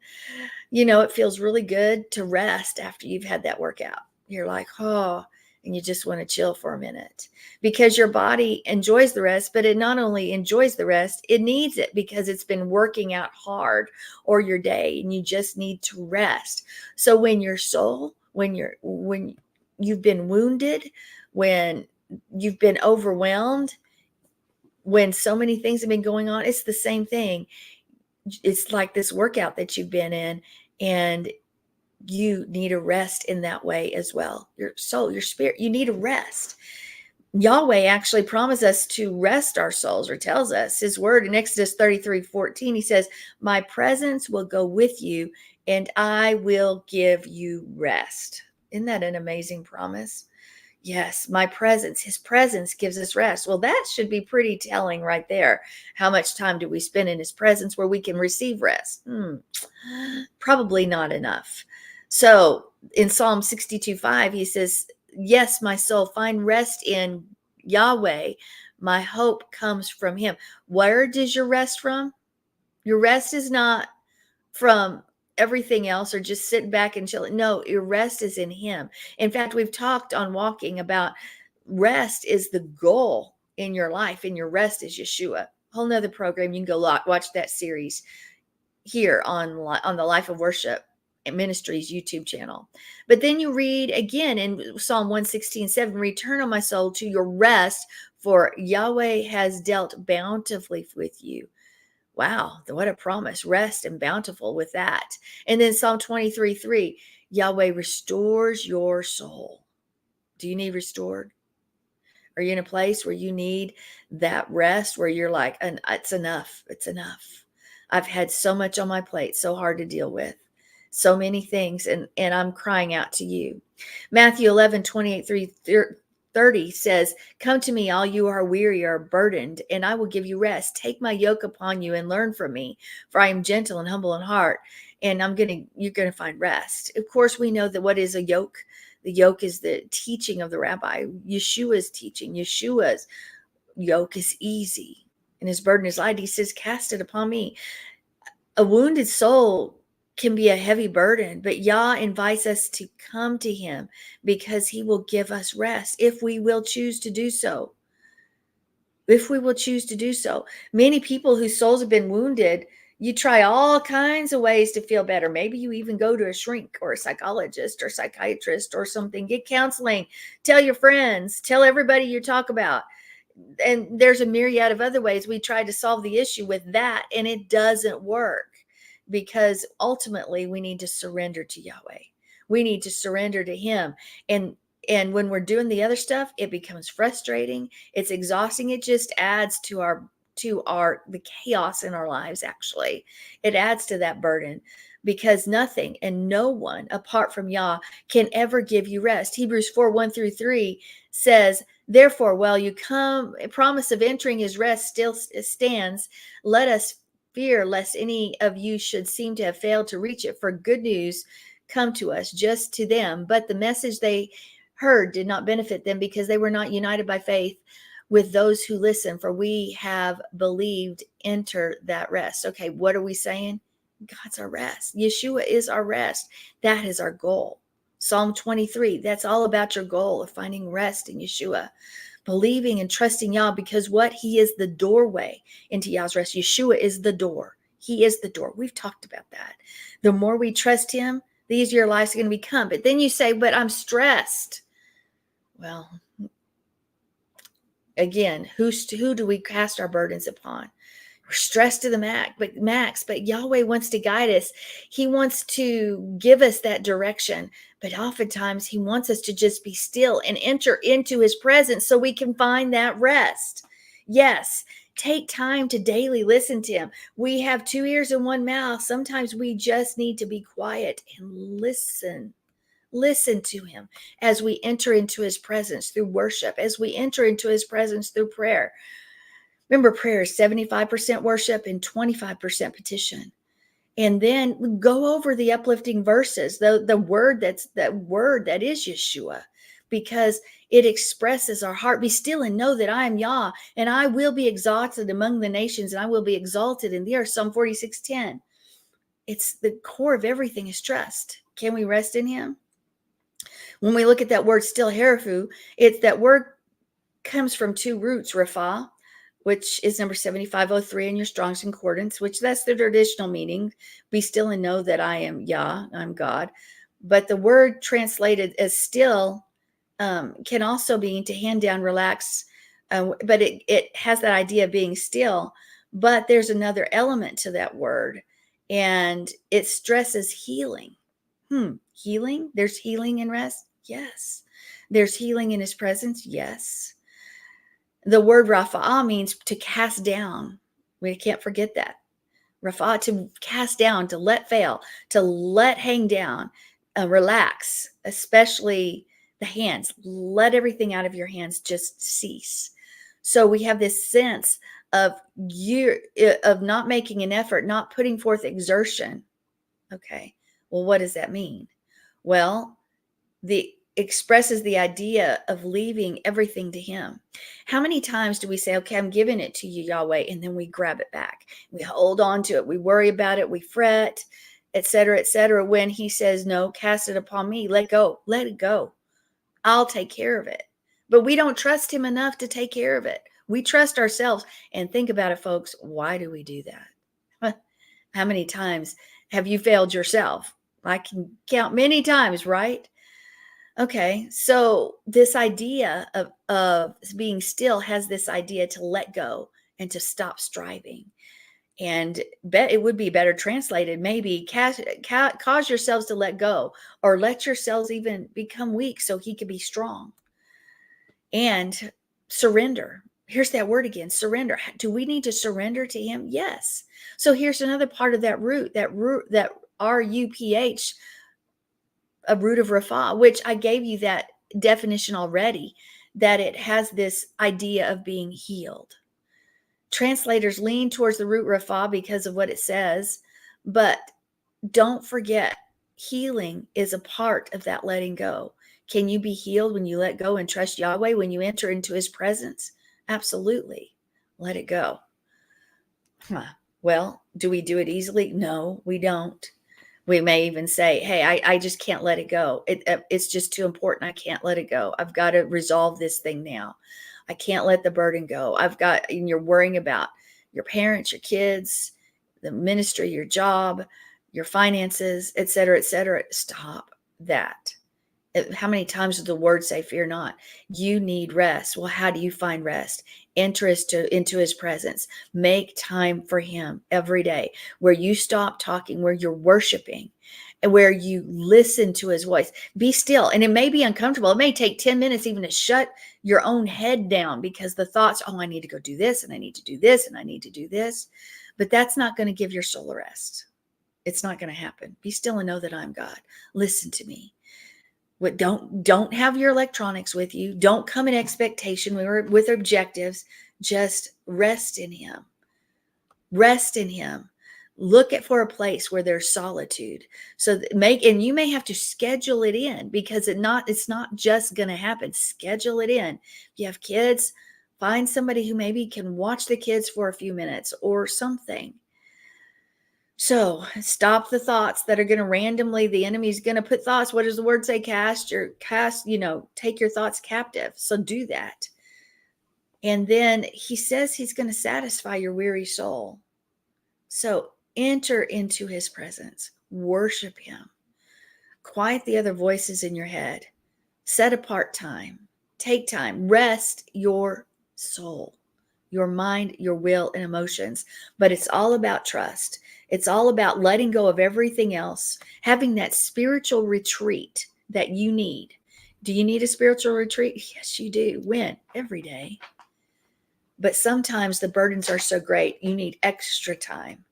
It feels really good to rest after you've had that workout. You're like, oh, and you just want to chill for a minute because your body enjoys the rest, but it not only enjoys the rest, it needs it because it's been working out hard or your day, and you just need to rest. So when your soul, when you've been wounded, when you've been overwhelmed, when so many things have been going on, it's the same thing. It's like this workout that you've been in, and you need a rest in that way as well. Your soul, your spirit, you need a rest. Yahweh actually promised us to rest our souls, or tells us his word in Exodus 33:14. He says, my presence will go with you and I will give you rest. Isn't that an amazing promise? Yes, my presence, his presence gives us rest. Well, that should be pretty telling right there. How much time do we spend in his presence where we can receive rest? Probably not enough. So in Psalm 62:5, he says, yes, my soul, find rest in Yahweh. My hope comes from him. Where does your rest from? Your rest is not from everything else or just sitting back and chilling. No, your rest is in him. In fact, we've talked on Walking about rest is the goal in your life, and your rest is Yeshua. Whole nother program. You can go watch that series here on the Life of Worship Ministries YouTube channel. But then you read again in Psalm 116:7, return, O my soul, to your rest, for Yahweh has dealt bountifully with you. Wow, what a promise. Rest and bountiful with that. And then Psalm 23:3, Yahweh restores your soul. Do you need restored? Are you in a place where you need that rest, where you're like, it's enough. It's enough. I've had so much on my plate, so hard to deal with, so many things, and I'm crying out to you. Matthew 11:28-30 says, come to me, all you are weary or burdened, and I will give you rest. Take my yoke upon you and learn from me, for I am gentle and humble in heart, and you're going to find rest. Of course, we know that what is a yoke? The yoke is the teaching of the rabbi. Yeshua's teaching. Yeshua's yoke is easy, and his burden is light. He says, cast it upon me. A wounded soul can be a heavy burden, but Yah invites us to come to him because he will give us rest if we will choose to do so. If we will choose to do so. Many people whose souls have been wounded, you try all kinds of ways to feel better. Maybe you even go to a shrink or a psychologist or psychiatrist or something, get counseling, tell your friends, tell everybody you talk about. And there's a myriad of other ways we try to solve the issue with that, and it doesn't work. Because ultimately we need to surrender to Yahweh. We need to surrender to him. And when we're doing the other stuff, it becomes frustrating. It's exhausting. It just adds to the chaos in our lives. Actually, it adds to that burden, because nothing and no one apart from Yah can ever give you rest. Hebrews 4:1-3 says, therefore, while you come, a promise of entering his rest still stands. Let us fear lest any of you should seem to have failed to reach it, for good news come to us, just to them. But the message they heard did not benefit them, because they were not united by faith with those who listen. For we have believed, enter that rest. Okay, what are we saying? God's our rest. Yeshua is our rest. That is our goal. Psalm 23, that's all about your goal of finding rest in Yeshua. Believing and trusting Yah, because what? He is the doorway into Yah's rest. Yeshua is the door. He is the door. We've talked about that. The more we trust him, the easier life's going to become. But then you say, but I'm stressed. Well, again, who do we cast our burdens upon? We're stressed to the max, but Yahweh wants to guide us. He wants to give us that direction, but oftentimes he wants us to just be still and enter into his presence so we can find that rest. Yes, take time to daily listen to him. We have 2 ears and 1 mouth. Sometimes we just need to be quiet and listen. Listen to him as we enter into his presence through worship, as we enter into his presence through prayer. Remember, prayer is 75% worship and 25% petition. And then go over the uplifting verses, the word that is Yeshua, because it expresses our heart. Be still and know that I am Yah, and I will be exalted among the nations, and I will be exalted in the earth. Psalm 46:10. It's the core of everything is trust. Can we rest in him? When we look at that word still, herafu, it's that word comes from 2 roots, Rapha, which is number 7503 in your Strong's Concordance, which that's the traditional meaning. Be still and know that I am Yah, I'm God. But the word translated as still can also mean to hand down, relax. But it has that idea of being still. But there's another element to that word, and it stresses healing. Healing? There's healing in rest? Yes. There's healing in his presence? Yes. The word Rafa'ah means to cast down. We can't forget that. Rafa'ah, to cast down, to let fail, to let hang down, relax, especially the hands. Let everything out of your hands just cease. So we have this sense of not making an effort, not putting forth exertion. Okay. Well, what does that mean? Well, expresses the idea of leaving everything to him. How many times do we say, okay, I'm giving it to you, Yahweh, and then we grab it back? We hold on to it. We worry about it. We fret, et cetera, when he says, no, cast it upon me. Let go. Let it go. I'll take care of it. But we don't trust him enough to take care of it. We trust ourselves. And think about it, folks. Why do we do that? How many times have you failed yourself? I can count many times, right? Okay, so this idea of being still has this idea to let go and to stop striving. And it would be better translated, maybe cause yourselves to let go, or let yourselves even become weak so he can be strong. And surrender. Here's that word again, surrender. Do we need to surrender to him? Yes. So here's another part of that root, that RUPH, a root of Rapha, which I gave you that definition already, that it has this idea of being healed. Translators lean towards the root Rapha because of what it says, but don't forget, healing is a part of that letting go. Can you be healed when you let go and trust Yahweh, when you enter into his presence? Absolutely. Let it go. Well, do we do it easily? No, we don't. We may even say, hey, I just can't let it go. It's just too important. I can't let it go. I've got to resolve this thing now. I can't let the burden go. And you're worrying about your parents, your kids, the ministry, your job, your finances, et cetera, et cetera. Stop that. How many times does the word say, fear not? You need rest. Well, how do you find rest? Enter into his presence. Make time for him every day, where you stop talking, where you're worshiping, and where you listen to his voice. Be still. And it may be uncomfortable. It may take 10 minutes even to shut your own head down, because the thoughts, I need to go do this, and I need to do this, and I need to do this. But that's not going to give your soul a rest. It's not going to happen. Be still and know that I'm God. Listen to me. Don't have your electronics with you. Don't come in expectation with objectives. Just rest in him. Rest in him. Look for a place where there's solitude. And you may have to schedule it in, because it's not just going to happen. Schedule it in. If you have kids, find somebody who maybe can watch the kids for a few minutes or something. So stop the thoughts that are going to randomly, the enemy's going to put thoughts. What does the word say? Take your thoughts captive. So do that. And then he says he's going to satisfy your weary soul. So enter into his presence, worship him, Quiet the other voices in your head. Set apart time. Take time. Rest your soul, your mind, your will, and emotions. But it's all about trust. It's all about letting go of everything else, having that spiritual retreat that you need. Do you need a spiritual retreat? Yes, you do. When? Every day. But sometimes the burdens are so great, you need extra time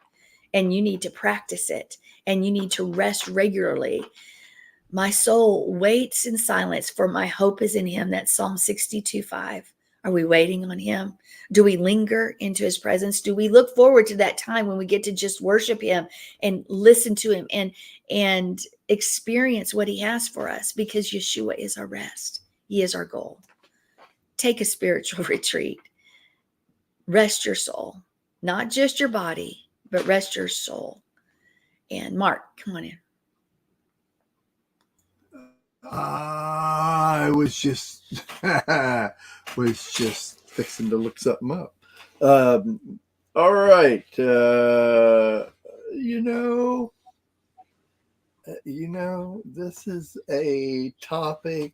and you need to practice it and you need to rest regularly. My soul waits in silence, for my hope is in him. That's Psalm 62:5. Are we waiting on him? Do we linger into his presence? Do we look forward to that time when we get to just worship him and listen to him and experience what he has for us? Because Yeshua is our rest. He is our goal. Take a spiritual retreat. Rest your soul, not just your body, but rest your soul. And Mark, come on in. I was just fixing to look something up. All right. This is a topic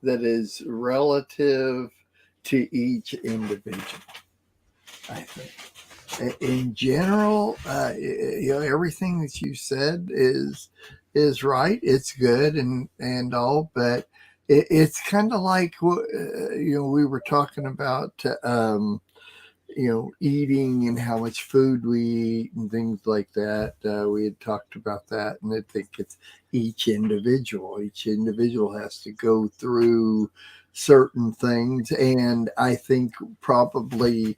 that is relative to each individual, I think. In general, everything that you said is right. It's good and all, but it's kind of like we were talking about eating and how much food we eat and things like that. We had talked about that, and I think it's each individual. Each individual has to go through certain things, and I think probably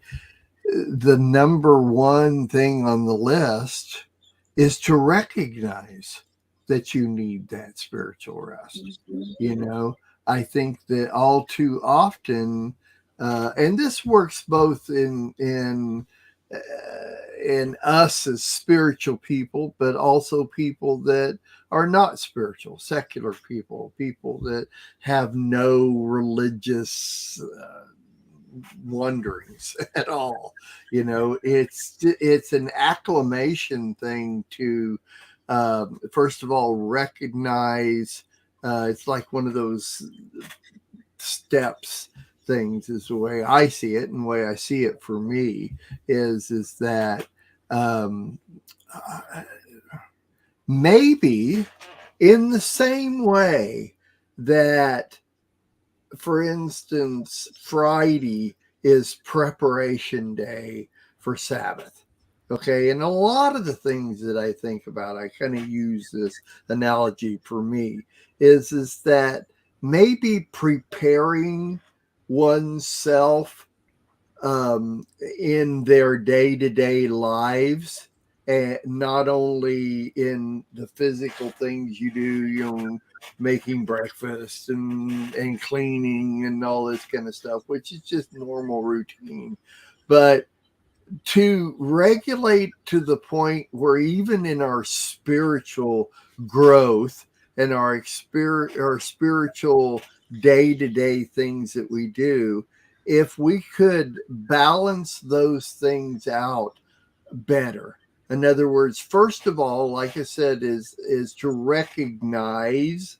the number one thing on the list is to recognize that you need that spiritual rest. I think that all too often, and this works both in us as spiritual people, but also people that are not spiritual, secular people that have no religious wonderings at all. It's an acclimation thing to first of all recognize. It's like one of those steps things, is the way I see it, and the way I see it for me is that maybe in the same way that, for instance, Friday is preparation day for Sabbath. Okay. And a lot of the things that I think about, I kind of use this analogy for me, is that maybe preparing oneself in their day-to-day lives, and not only in the physical things you do, making breakfast and cleaning and all this kind of stuff, which is just normal routine, but to regulate to the point where even in our spiritual growth and our spiritual day-to-day things that we do, if we could balance those things out better. In other words, first of all, like I said, is to recognize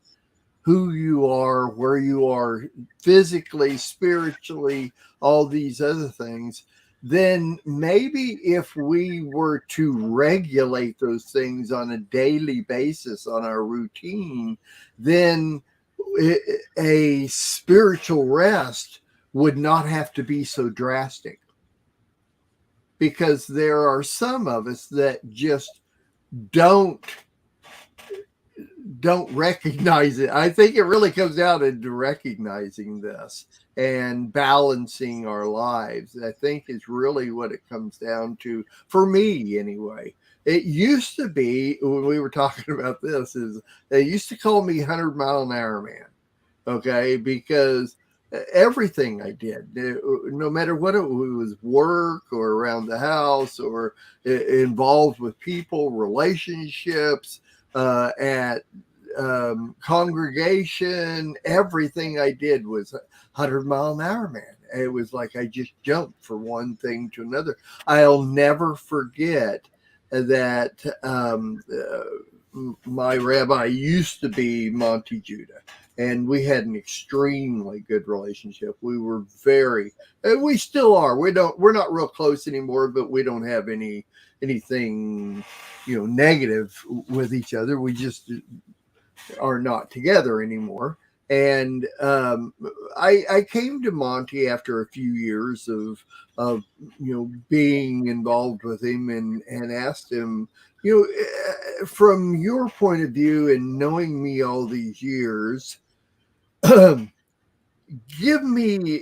who you are, where you are physically, spiritually, all these other things. Then maybe if we were to regulate those things on a daily basis on our routine, then a spiritual rest would not have to be so drastic. Because there are some of us that just don't recognize it. I think it really comes down to recognizing this and balancing our lives. I think is really what it comes down to, for me anyway. It used to be, when we were talking about this, is they used to call me 100-mile-an-hour man. Okay, because everything I did, no matter what it was, work or around the house or involved with people, relationships, at congregation, everything I did was 100-mile-an-hour man. It was like I just jumped from one thing to another. I'll never forget that my rabbi used to be Monty Judah, and we had an extremely good relationship. We were and we still are. We're not real close anymore, but we don't have anything, negative with each other. We just are not together anymore. And I came to Monty after a few years of being involved with him, and asked him, from your point of view and knowing me all these years, give me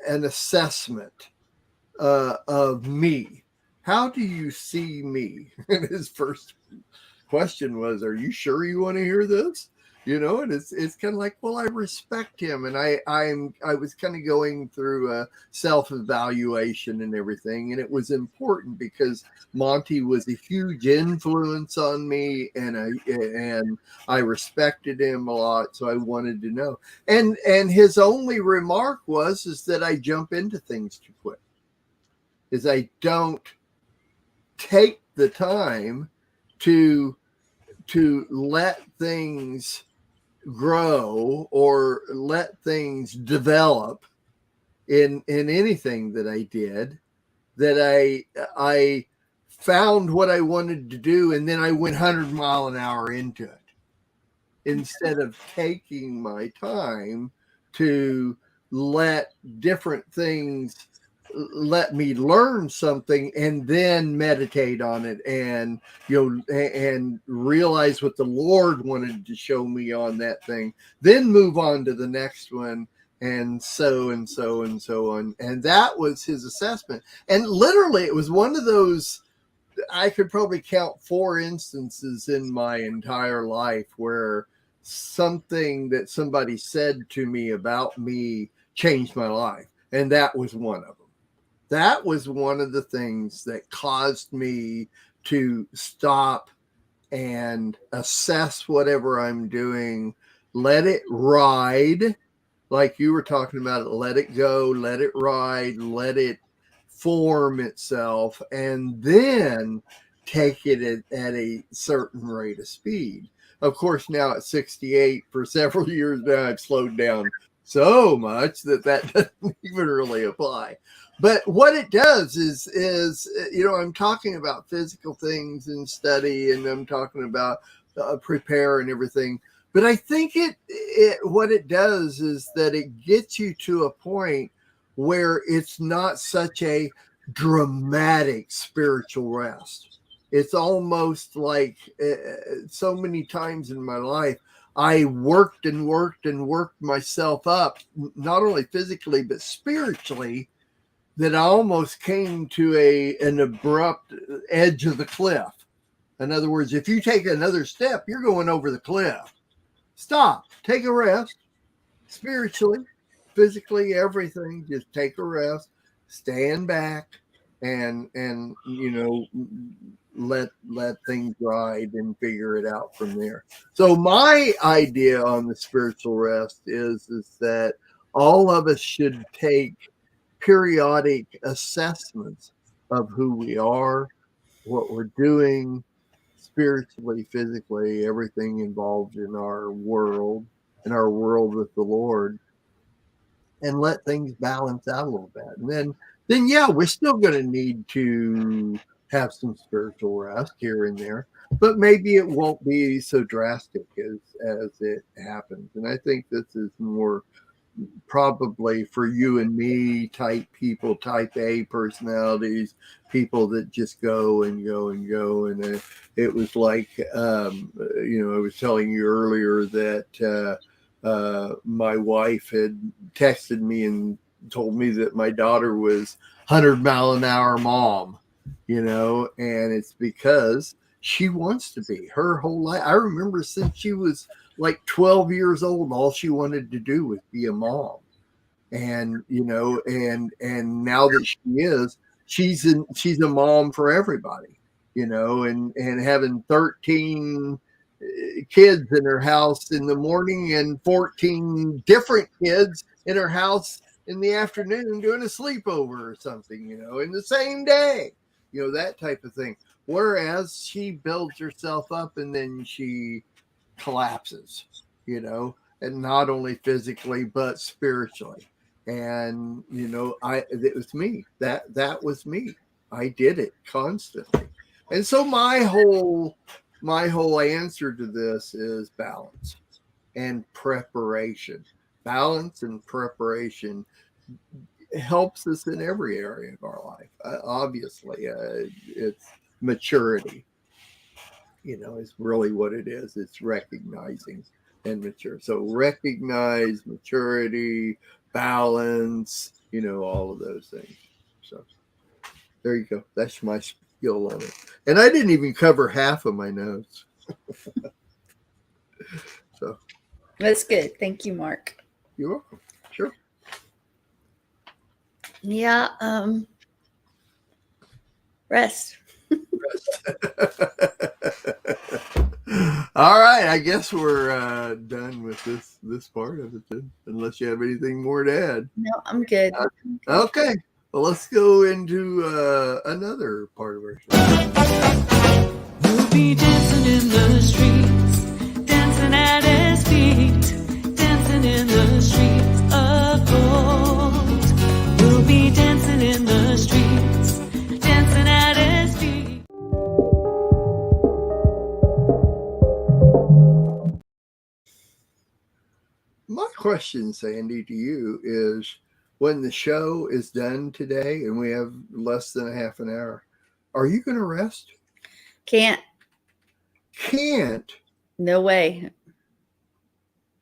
an assessment of me. How do you see me? And his first question was, "Are you sure you want to hear this?" And it's kind of like, well, I respect him, and I was kind of going through a self-evaluation and everything, and it was important because Monty was a huge influence on me, and I respected him a lot, so I wanted to know. And his only remark is that I jump into things too quick, is I don't take the time to let things grow or let things develop in anything that I did, that I found what I wanted to do, and then I went 100 mile an hour into it, instead of taking my time to let different things let me learn something, and then meditate on it, and and realize what the Lord wanted to show me on that thing, then move on to the next one, and so and so and so on. And that was his assessment. And literally, it was one of those, I could probably count 4 instances in my entire life where something that somebody said to me about me changed my life, and that was one of them. That was one of the things that caused me to stop and assess whatever I'm doing, let it ride, like you were talking about it, let it go, let it ride, let it form itself, and then take it at a certain rate of speed. Of course, now at 68, for several years now, I've slowed down so much that doesn't even really apply. But what it does is I'm talking about physical things and study, and I'm talking about prepare and everything. But I think what it does is that it gets you to a point where it's not such a dramatic spiritual rest. It's almost like so many times in my life, I worked and worked and worked myself up, not only physically, but spiritually, that I almost came to an abrupt edge of the cliff. In other words, if you take another step, you're going over the cliff. Stop, take a rest, spiritually, physically, everything. Just take a rest, stand back, and let things ride and figure it out from there. So my idea on the spiritual rest is that all of us should take periodic assessments of who we are, what we're doing spiritually, physically, everything involved in our world with the Lord, and let things balance out a little bit. And then yeah, we're still going to need to have some spiritual rest here and there, but maybe it won't be so drastic as it happens. And I think this is more probably for you and me type people, type A personalities, people that just go and go and go. And it was like, I was telling you earlier that my wife had texted me and told me that my daughter was 100 mile an hour mom, and it's because she wants to be her whole life. I remember since she was like 12 years old, all she wanted to do was be a mom. And, and now that she's a mom for everybody, and having 13 kids in her house in the morning and 14 different kids in her house in the afternoon, doing a sleepover or something, in the same day, that type of thing. Whereas she builds herself up and then she collapses, and not only physically but spiritually. And it was me. That was me. I did it constantly. And so my whole answer to this is balance and preparation. Balance and preparation helps us in every area of our life. Obviously, it's maturity, is really what it is. It's recognizing and mature. So recognize maturity, balance, all of those things. So there you go. That's my skill on it. And I didn't even cover half of my notes. So That's good. Thank you, Mark. you're welcome. Sure. Yeah. Rest. All right, I guess we're done with this part of it then, unless you have anything more to add. No, I'm good. Okay, well, let's go into another part of our show. We'll be dancing in the streets, dancing at his feet, dancing in the streets of gold. We'll be dancing in the streets, dancing at his feet. My question, Sandy, to you is, when the show is done today and we have less than a half an hour, are you going to rest? Can't. No way.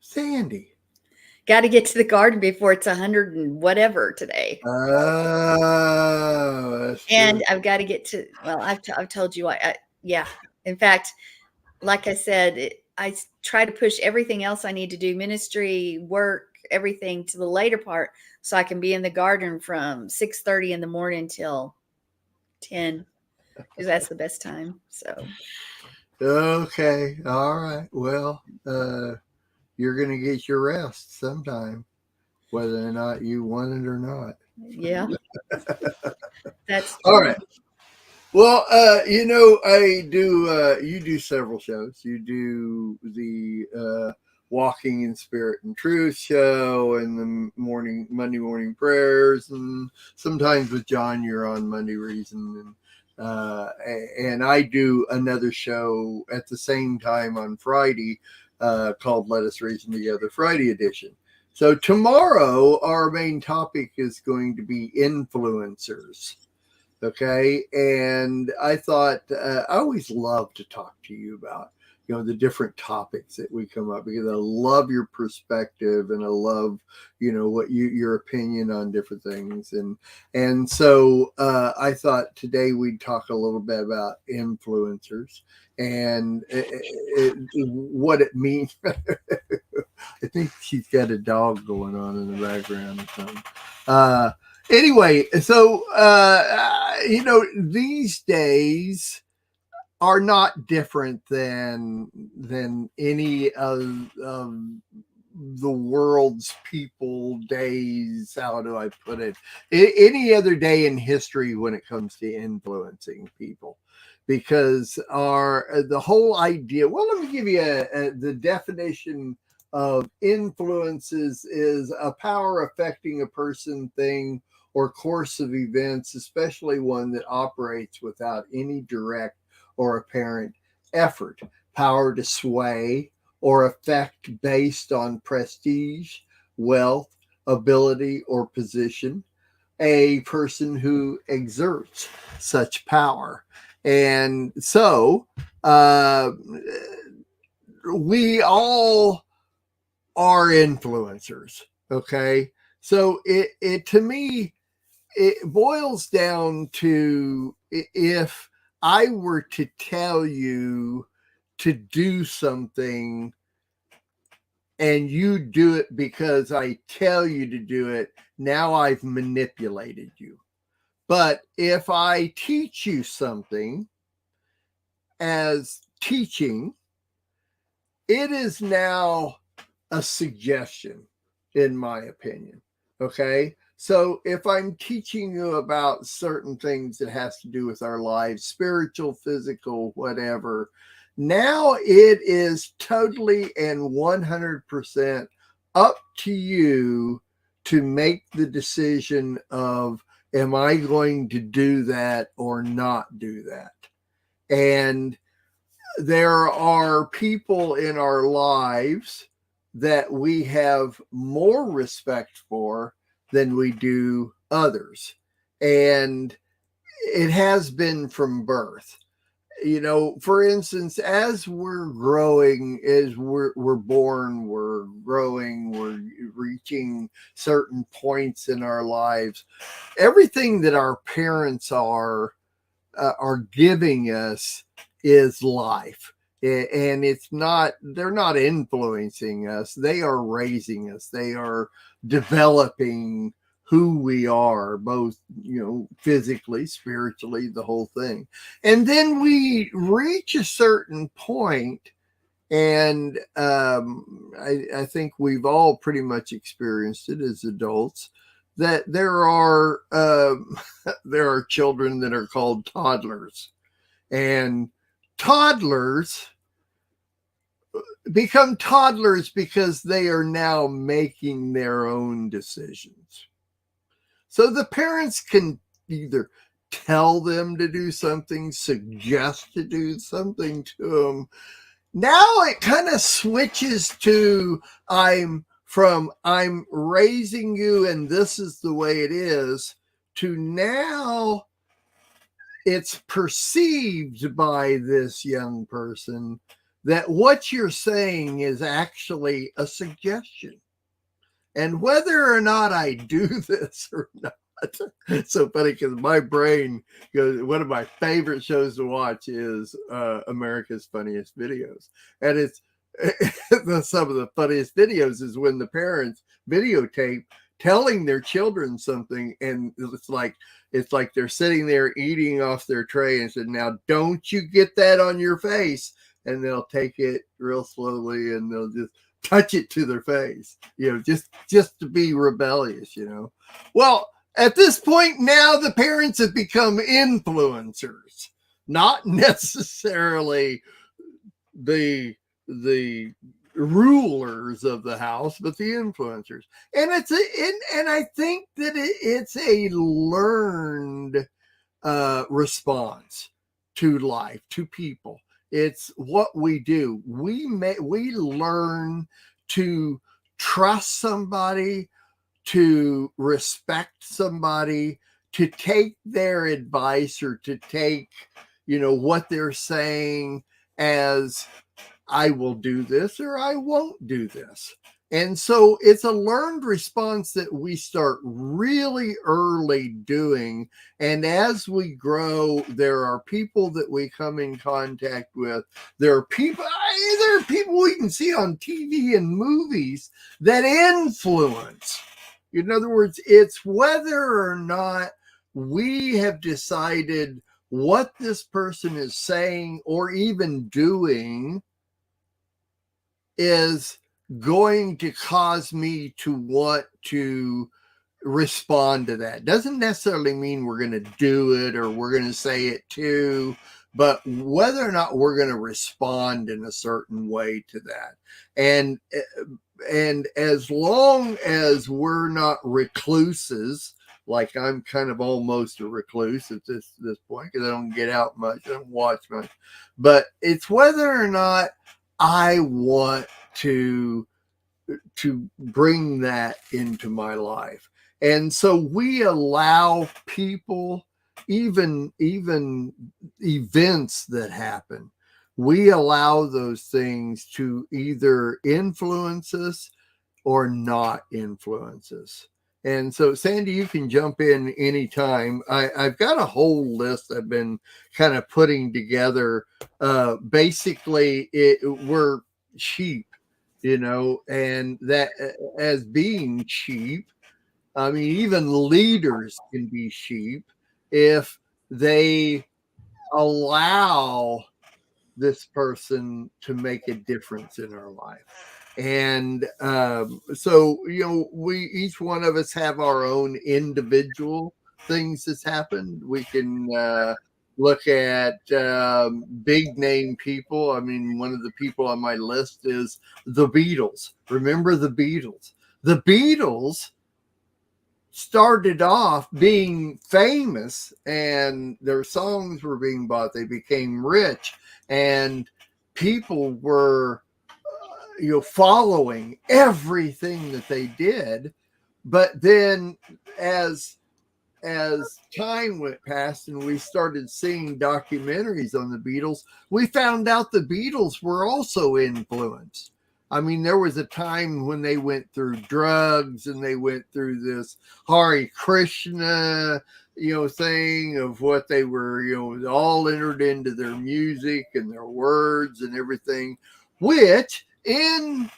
Sandy. Got to get to the garden before it's 100 and whatever today. Oh, and I've got to get to, well, I've told you, yeah. In fact, like I said, I try to push everything else I need to do, ministry, work, everything, to the later part, so I can be in the garden from 6:30 in the morning till 10, because that's the best time. So. Okay. All right. Well, you're going to get your rest sometime, whether or not you want it or not. Yeah. That's all right. Well, I do, you do several shows. You do the Walking in Spirit and Truth show, and the Monday morning prayers, and sometimes with John, you're on Monday Reason, and I do another show at the same time on Friday called Let Us Reason Together, Friday edition. So tomorrow, our main topic is going to be influencers. Okay. And I thought, I always love to talk to you about, the different topics that we come up, because I love your perspective and I love, what your opinion on different things. And so I thought today we'd talk a little bit about influencers and what it means. I think she's got a dog going on in the background or something. Anyway, so, these days are not different than any of the world's people days. How do I put it? Any other day in history when it comes to influencing people, because the whole idea, well, let me give you the definition of influences is a power affecting a person, thing, or course of events, especially one that operates without any direct or apparent effort. Power to sway or affect based on prestige, wealth, ability, or position. A person who exerts such power. And so we all are influencers. Okay. So it to me, it boils down to, if I were to tell you to do something and you do it because I tell you to do it, now I've manipulated you. But if I teach you something as teaching, it is now a suggestion, in my opinion. Okay. So if I'm teaching you about certain things that has to do with our lives, spiritual, physical, whatever, now it is totally and 100% up to you to make the decision of, am I going to do that or not do that? And there are people in our lives that we have more respect for than we do others. And it has been from birth. You know, for instance, as we're growing, as we're born, we're growing, we're reaching certain points in our lives. Everything that our parents are giving us is life. And it's not, they're not influencing us. They are raising us. They are developing who we are, both, you know, physically, spiritually, the whole thing. And then we reach a certain point, and I think we've all pretty much experienced it as adults, that there are there are children that are called toddlers, and toddlers become toddlers because they are now making their own decisions. So the parents can either tell them to do something, suggest to do something to them. Now it kind of switches to I'm raising you and this is the way it is, to now it's perceived by this young person that what you're saying is actually a suggestion. And whether or not I do this or not, it's so funny because my brain goes, one of my favorite shows to watch is America's Funniest Videos. And it's some of the funniest videos is when the parents videotape telling their children something, and it's like they're sitting there eating off their tray and said, now don't you get that on your face. And they'll take it real slowly and they'll just touch it to their face, you know, just to be rebellious, you know. Well, at this point now the parents have become influencers, not necessarily the rulers of the house, but the influencers. And and I think that it's a learned response to life, to people. It's what we do. We learn to trust somebody, to respect somebody, to take their advice or to take, you know, what they're saying as, I will do this or I won't do this. And so it's a learned response that we start really early doing. And as we grow, there are people that we come in contact with. There are people we can see on TV and movies that influence. In other words, it's whether or not we have decided what this person is saying or even doing is going to cause me to want to respond to that. Doesn't necessarily mean we're going to do it or we're going to say it too, but whether or not we're going to respond in a certain way to that. And as long as we're not recluses, like I'm kind of almost a recluse at this point because I don't get out much, I don't watch much, but it's whether or not I want to bring that into my life. And so we allow people, even events that happen, we allow those things to either influence us or not influence us. And so, Sandi, you can jump in anytime. I've got a whole list I've been kind of putting together. Basically, we're sheep, you know, and that as being sheep, I mean, even leaders can be sheep if they allow this person to make a difference in our life. And so, we, each one of us have our own individual things that's happened. We can look at big name people. I mean, one of the people on my list is the Beatles. Remember the Beatles? The Beatles started off being famous and their songs were being bought. They became rich and people were following everything that they did. But then as time went past and we started seeing documentaries on the Beatles, we found out the Beatles were also influenced. I mean, there was a time when they went through drugs and they went through this Hare Krishna, thing of what they were, all entered into their music and their words and everything, which in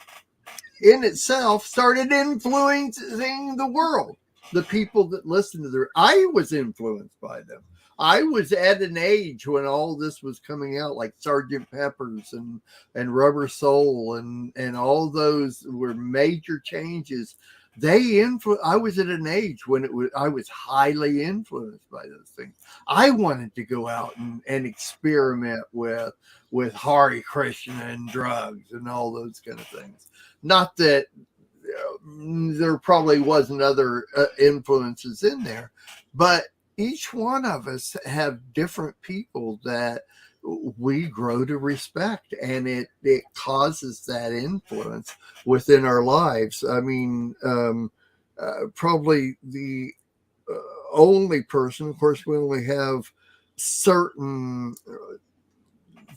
itself started influencing the world. The people that listened to I was influenced by them. I was at an age when all this was coming out, like Sgt. Pepper's and Rubber Soul and all those were major changes. I was at an age when I was highly influenced by those things. I wanted to go out and experiment with Hare Krishna and drugs and all those kind of things. Not that there probably wasn't other influences in there, but each one of us have different people that we grow to respect, and it causes that influence within our lives. I mean, probably the only person, of course, we only have certain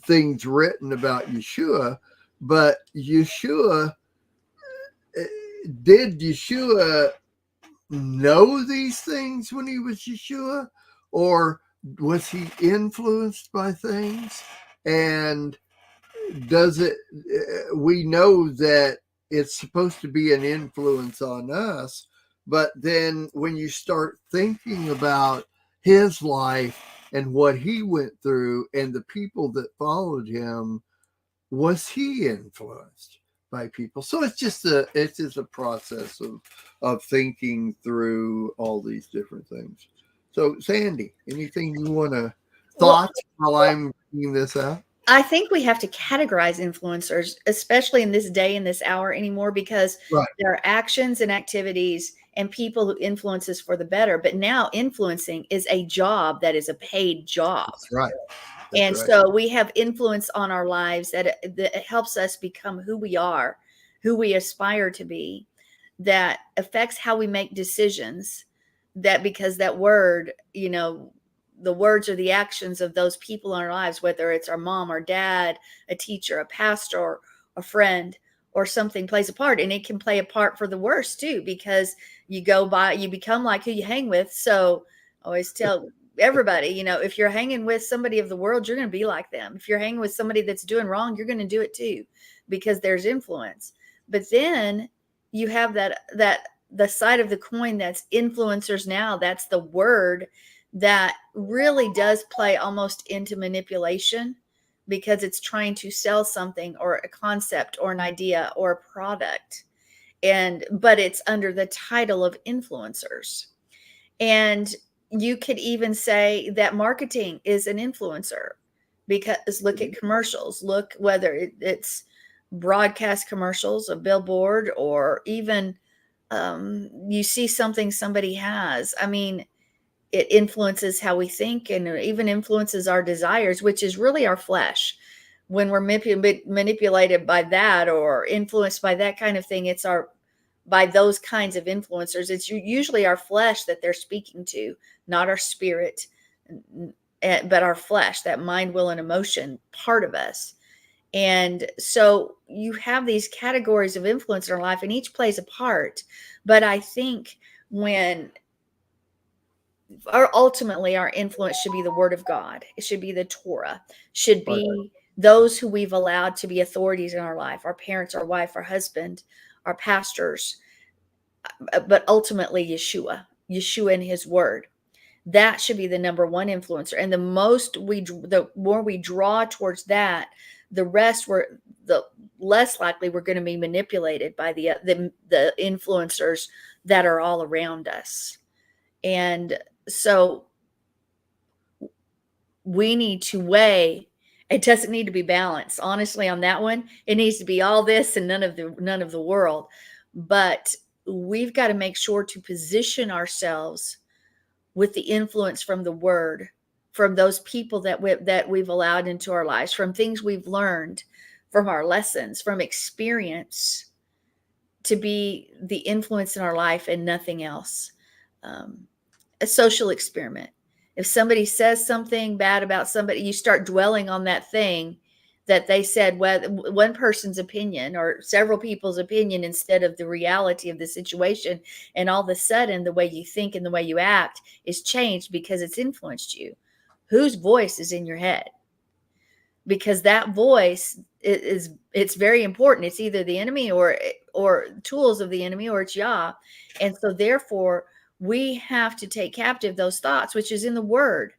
things written about Yeshua, but Yeshua, did Yeshua know these things when he was Yeshua, or was he influenced by things? And we know that it's supposed to be an influence on us, but then when you start thinking about his life and what he went through and the people that followed him, was he influenced by people? So it's just a process of thinking through all these different things. So Sandi, anything you want to thoughts while I'm bringing this out? I think we have to categorize influencers, especially in this day and this hour anymore, because there are actions and activities and people who influence us for the better. But now influencing is a job that is a paid job. That's right. And so we have influence on our lives that helps us become who we are, who we aspire to be, that affects how we make decisions, that because that word, the words or the actions of those people in our lives, whether it's our mom or dad, a teacher, a pastor, or a friend, or something, plays a part. And it can play a part for the worst too, because you become like who you hang with. So I always tell everybody, if you're hanging with somebody of the world, you're going to be like them. If you're hanging with somebody that's doing wrong, you're going to do it too, because there's influence. But then you have the side of the coin that's influencers now. That's the word that really does play almost into manipulation, because it's trying to sell something or a concept or an idea or a product. But it's under the title of influencers. And you could even say that marketing is an influencer, because look at commercials, look whether it's broadcast commercials, a billboard, or even you see something somebody has. I mean, it influences how we think, and it even influences our desires, which is really our flesh. When we're manipulated by that or influenced by that kind of thing, by those kinds of influencers, it's usually our flesh that they're speaking to, not our spirit, but our flesh, that mind, will, and emotion part of us. And so you have these categories of influence in our life, and each plays a part. But I think ultimately our influence should be the word of God. It should be the Torah, should be those who we've allowed to be authorities in our life, our parents, our wife, our husband, our pastors, but ultimately Yeshua and his word. That should be the number one influencer. And the more we draw towards that, the rest the less likely we're going to be manipulated by the influencers that are all around us. And so we need to weigh. It doesn't need to be balanced. Honestly, on that one, it needs to be all this and none of the world. But we've got to make sure to position ourselves with the influence from the word, from those people that we've allowed into our lives, from things we've learned, from our lessons, from experience, to be the influence in our life and nothing else. A social experiment. If somebody says something bad about somebody, you start dwelling on that thing that they said, whether one person's opinion or several people's opinion instead of the reality of the situation. And all of a sudden, the way you think and the way you act is changed because it's influenced you. Whose voice is in your head? Because that voice it's very important. It's either the enemy or tools of the enemy, or it's Yah. And so therefore, we have to take captive those thoughts, which is in the word.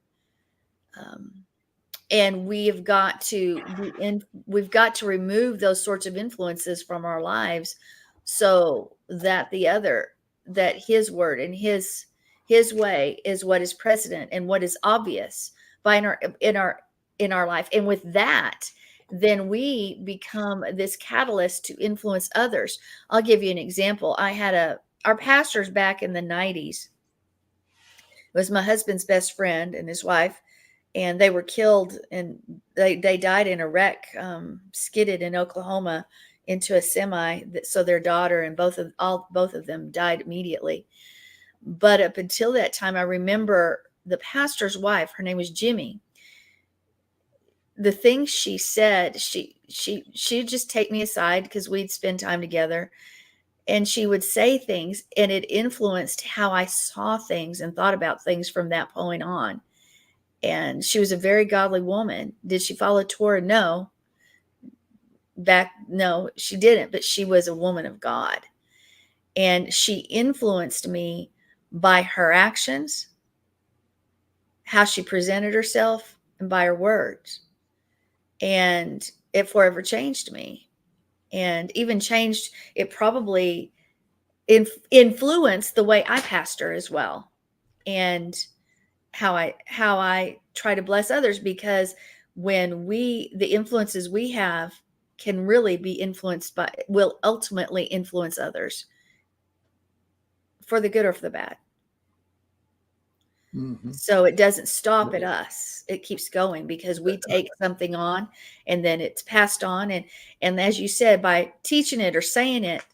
And we've got to remove those sorts of influences from our lives, so that that his word and his way is what is precedent and what is obvious in our life. And with that, then we become this catalyst to influence others. I'll give you an example. I had our pastors back in the 90s. It was my husband's best friend and his wife, and they were killed, and they died in a wreck, skidded in Oklahoma into a semi. So their daughter and both of them died immediately. But up until that time, I remember the pastor's wife, her name was Jimmy. The things she said, she'd just take me aside because we'd spend time together. And she would say things, and it influenced how I saw things and thought about things from that point on. And she was a very godly woman. Did she follow Torah? No. No, she didn't, but she was a woman of God. And she influenced me by her actions, how she presented herself, and by her words. And it forever changed me. And even changed, it probably influenced the way I pastor as well, and how I try to bless others, because when the influences we have can really be influenced will ultimately influence others for the good or for the bad. Mm-hmm. So it doesn't stop at us. It keeps going because we take something on, and then it's passed on. And as you said, by teaching it or saying it,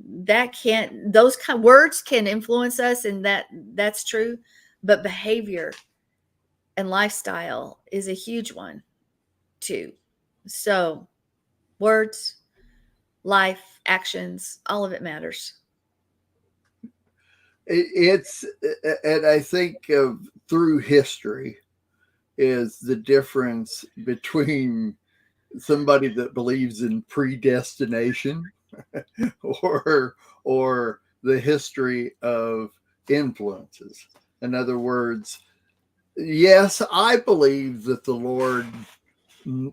those kind of words can influence us, and that's true. But behavior and lifestyle is a huge one too. So words, life, actions, all of it matters. And I think through history is the difference between somebody that believes in predestination or the history of influences. In other words, yes, I believe that the Lord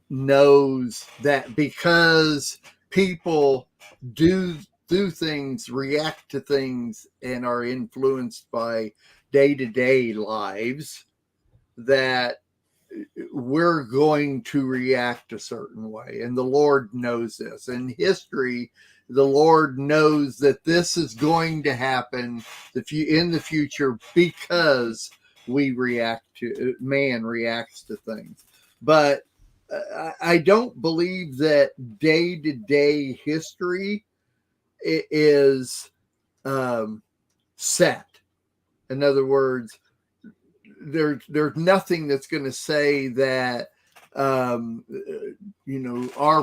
knows that because people do things, react to things, and are influenced by day-to-day lives, that we're going to react a certain way. And the Lord knows this. In history, the Lord knows that this is going to happen in the future because man reacts to things. But I don't believe that day-to-day history is set. In other words, there's nothing that's going to say that our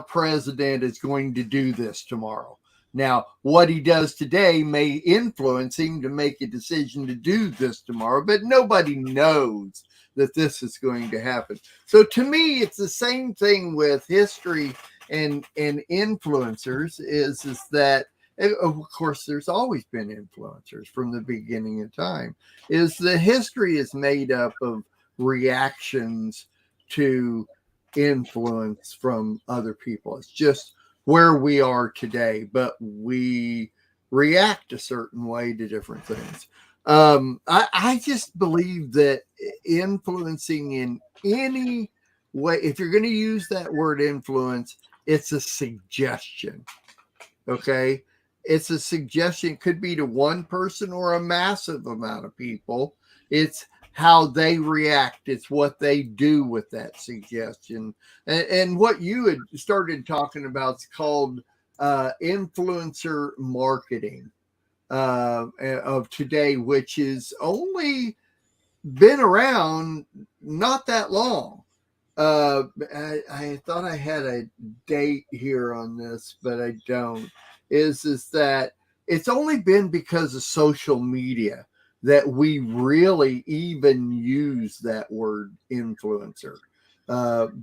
president is going to do this tomorrow. Now, what he does today may influence him to make a decision to do this tomorrow, but nobody knows that this is going to happen. So to me, it's the same thing with history and influencers is that, of course, there's always been influencers from the beginning of time, is the history is made up of reactions to influence from other people. It's just where we are today, but we react a certain way to different things. I just believe that influencing in any way, if you're going to use that word influence, it's a suggestion. Okay. It's a suggestion. It could be to one person or a massive amount of people. It's how they react. It's what they do with that suggestion. And what you had started talking about is called influencer marketing of today, which is only been around not that long. I thought I had a date here on this, but I don't. Is that it's only been because of social media that we really even use that word influencer.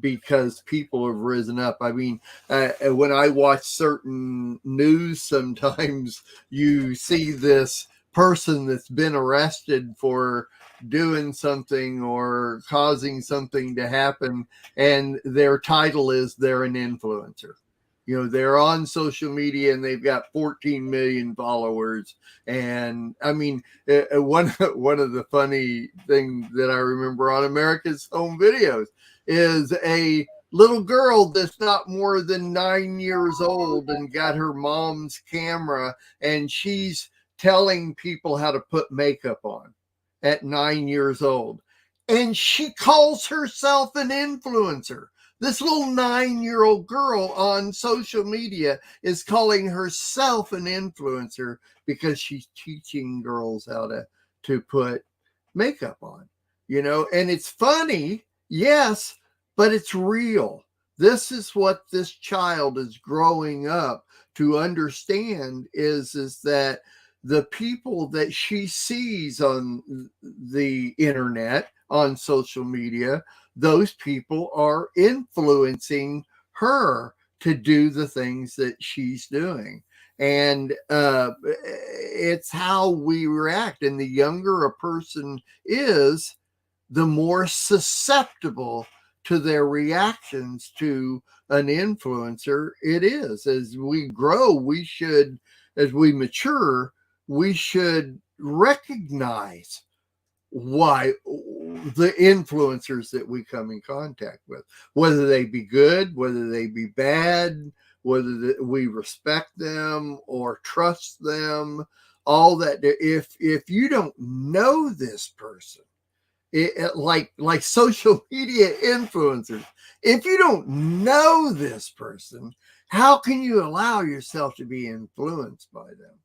Because people have risen up. I mean, when I watch certain news, sometimes you see this person that's been arrested for doing something or causing something to happen, and their title is they're an influencer. You know, they're on social media and they've got 14 million followers. And I mean, one of the funny things that I remember on America's Home Videos is a little girl that's not more than 9 years old and got her mom's camera, and she's telling people how to put makeup on at 9 years old. And she calls herself an influencer. This little 9-year-old girl on social media is calling herself an influencer because she's teaching girls how to put makeup on, you know, and it's funny, yes, but it's real. This is what this child is growing up to understand is that the people that she sees on the internet, on social media, those people are influencing her to do the things that she's doing. And it's how we react. And the younger a person is, the more susceptible to their reactions to an influencer it is. As we grow, we should, as we mature, we should recognize why the influencers that we come in contact with, whether they be good, whether they be bad, whether we respect them or trust them, all that. If you don't know this person, like social media influencers, if you don't know this person, how can you allow yourself to be influenced by them?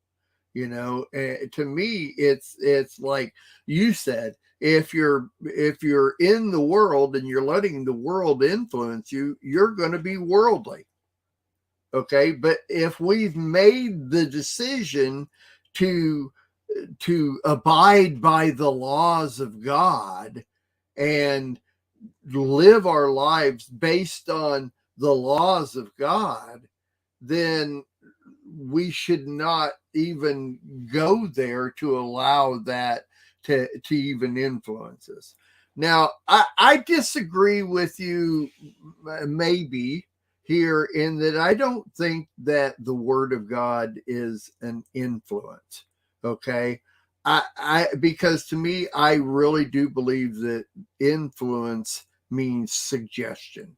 You know, to me, it's like you said, if you're in the world and you're letting the world influence you, you're going to be worldly. Okay. But if we've made the decision to abide by the laws of God and live our lives based on the laws of God, then we should not even go there to allow that to even influence us. Now, I disagree with you maybe here in that I don't think that the word of God is an influence. Okay. I because to me, I really do believe that influence means suggestion.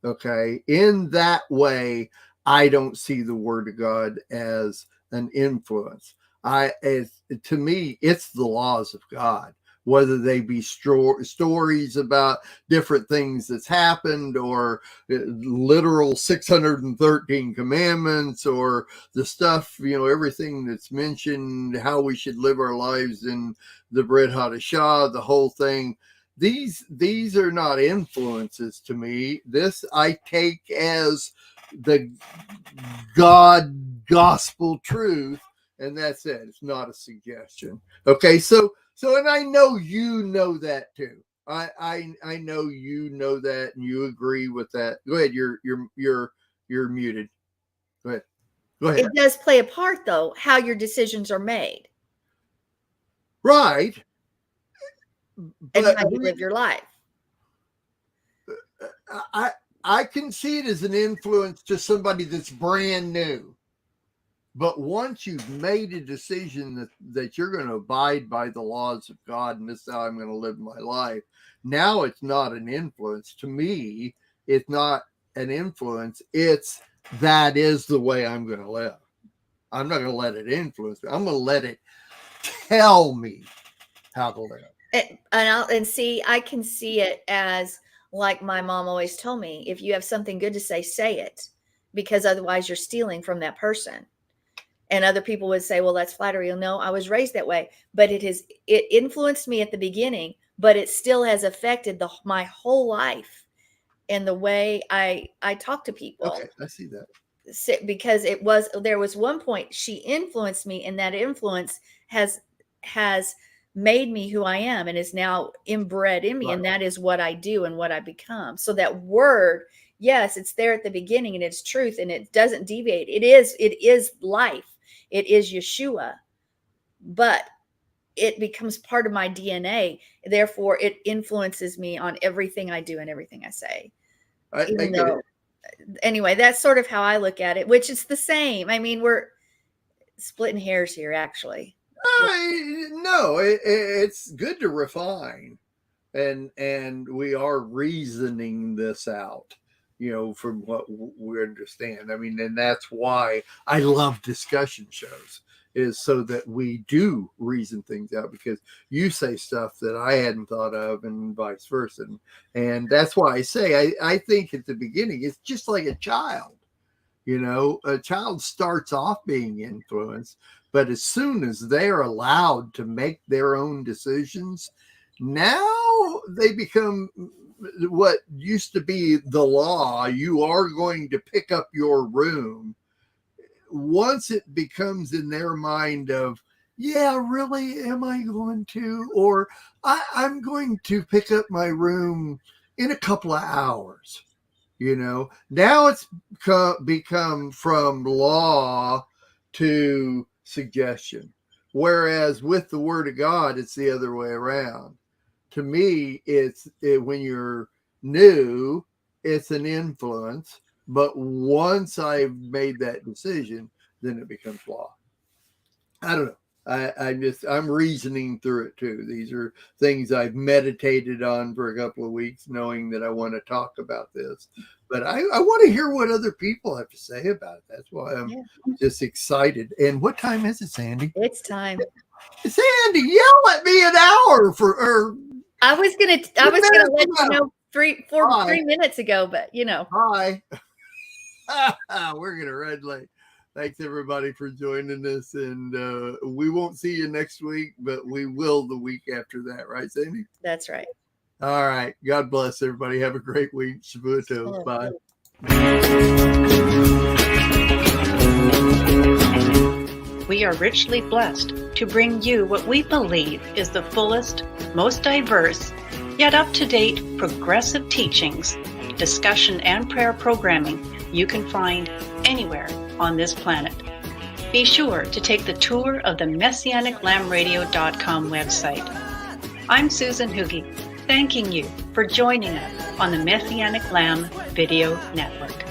Okay. In that way, I don't see the word of God as an influence. To me, it's the laws of God, whether they be stories about different things that's happened, or literal 613 commandments, or the stuff, you know, everything that's mentioned, how we should live our lives in the Brit Hadashah, the whole thing. These are not influences to me. This I take as the God gospel truth, and that's it. It's not a suggestion. Okay, so and I know you know that too. I know you know that, and you agree with that. Go ahead. You're muted. Go ahead. Go ahead. It does play a part, though, how your decisions are made. Right. And how you live your life. I can see it as an influence to somebody that's brand new. But once you've made a decision that you're going to abide by the laws of God and this is how I'm going to live my life, now it's not an influence. To me, it's not an influence. It's that is the way I'm going to live. I'm not going to let it influence me. I'm going to let it tell me how to live. And see, I can see it as like my mom always told me, if you have something good to say it, because otherwise you're stealing from that person. And other people would say, well, that's flattery. No, I was raised that way, but it influenced me at the beginning, but it still has affected my whole life and the way I talk to people. Okay, I see that. Because there was one point she influenced me, and that influence has made me who I am and is now inbred in me. Right. And that is what I do and what I become. So that word, yes, it's there at the beginning and it's truth and it doesn't deviate. It is life. It is Yeshua, but it becomes part of my DNA. Therefore, it influences me on everything I do and everything I say. Anyway, that's sort of how I look at it, which is the same. I mean, we're splitting hairs here, actually. No, it's good to refine, and we are reasoning this out, from what we understand. I mean, and that's why I love discussion shows, is so that we do reason things out, because you say stuff that I hadn't thought of and vice versa. And that's why I say, I think at the beginning, it's just like a child, a child starts off being influenced, but as soon as they're allowed to make their own decisions, now they become what used to be the law. You are going to pick up your room. Once it becomes in their mind of, yeah, really, am I going to? Or I'm going to pick up my room in a couple of hours. Now it's become from law to suggestion. Whereas with the Word of God, it's the other way around. To me, when you're new, it's an influence. But once I've made that decision, then it becomes law. I don't know. I'm reasoning through it too. These are things I've meditated on for a couple of weeks, knowing that I want to talk about this. But I want to hear what other people have to say about it. That's why I'm just excited. And what time is it, Sandy? It's time. Sandy, yell at me an hour I was gonna let you know 3 minutes ago, but Hi. We're gonna run late. Thanks everybody for joining us, and we won't see you next week, but we will the week after that, right, Sandy? That's right. All right. God bless everybody. Have a great week. Shavua Tov. Bye. We are richly blessed to bring you what we believe is the fullest, most diverse, yet up-to-date progressive teachings, discussion, and prayer programming you can find anywhere on this planet. Be sure to take the tour of the MessianicLambRadio.com website. I'm Susan Hoogie, thanking you for joining us on the Messianic Lamb Video Network.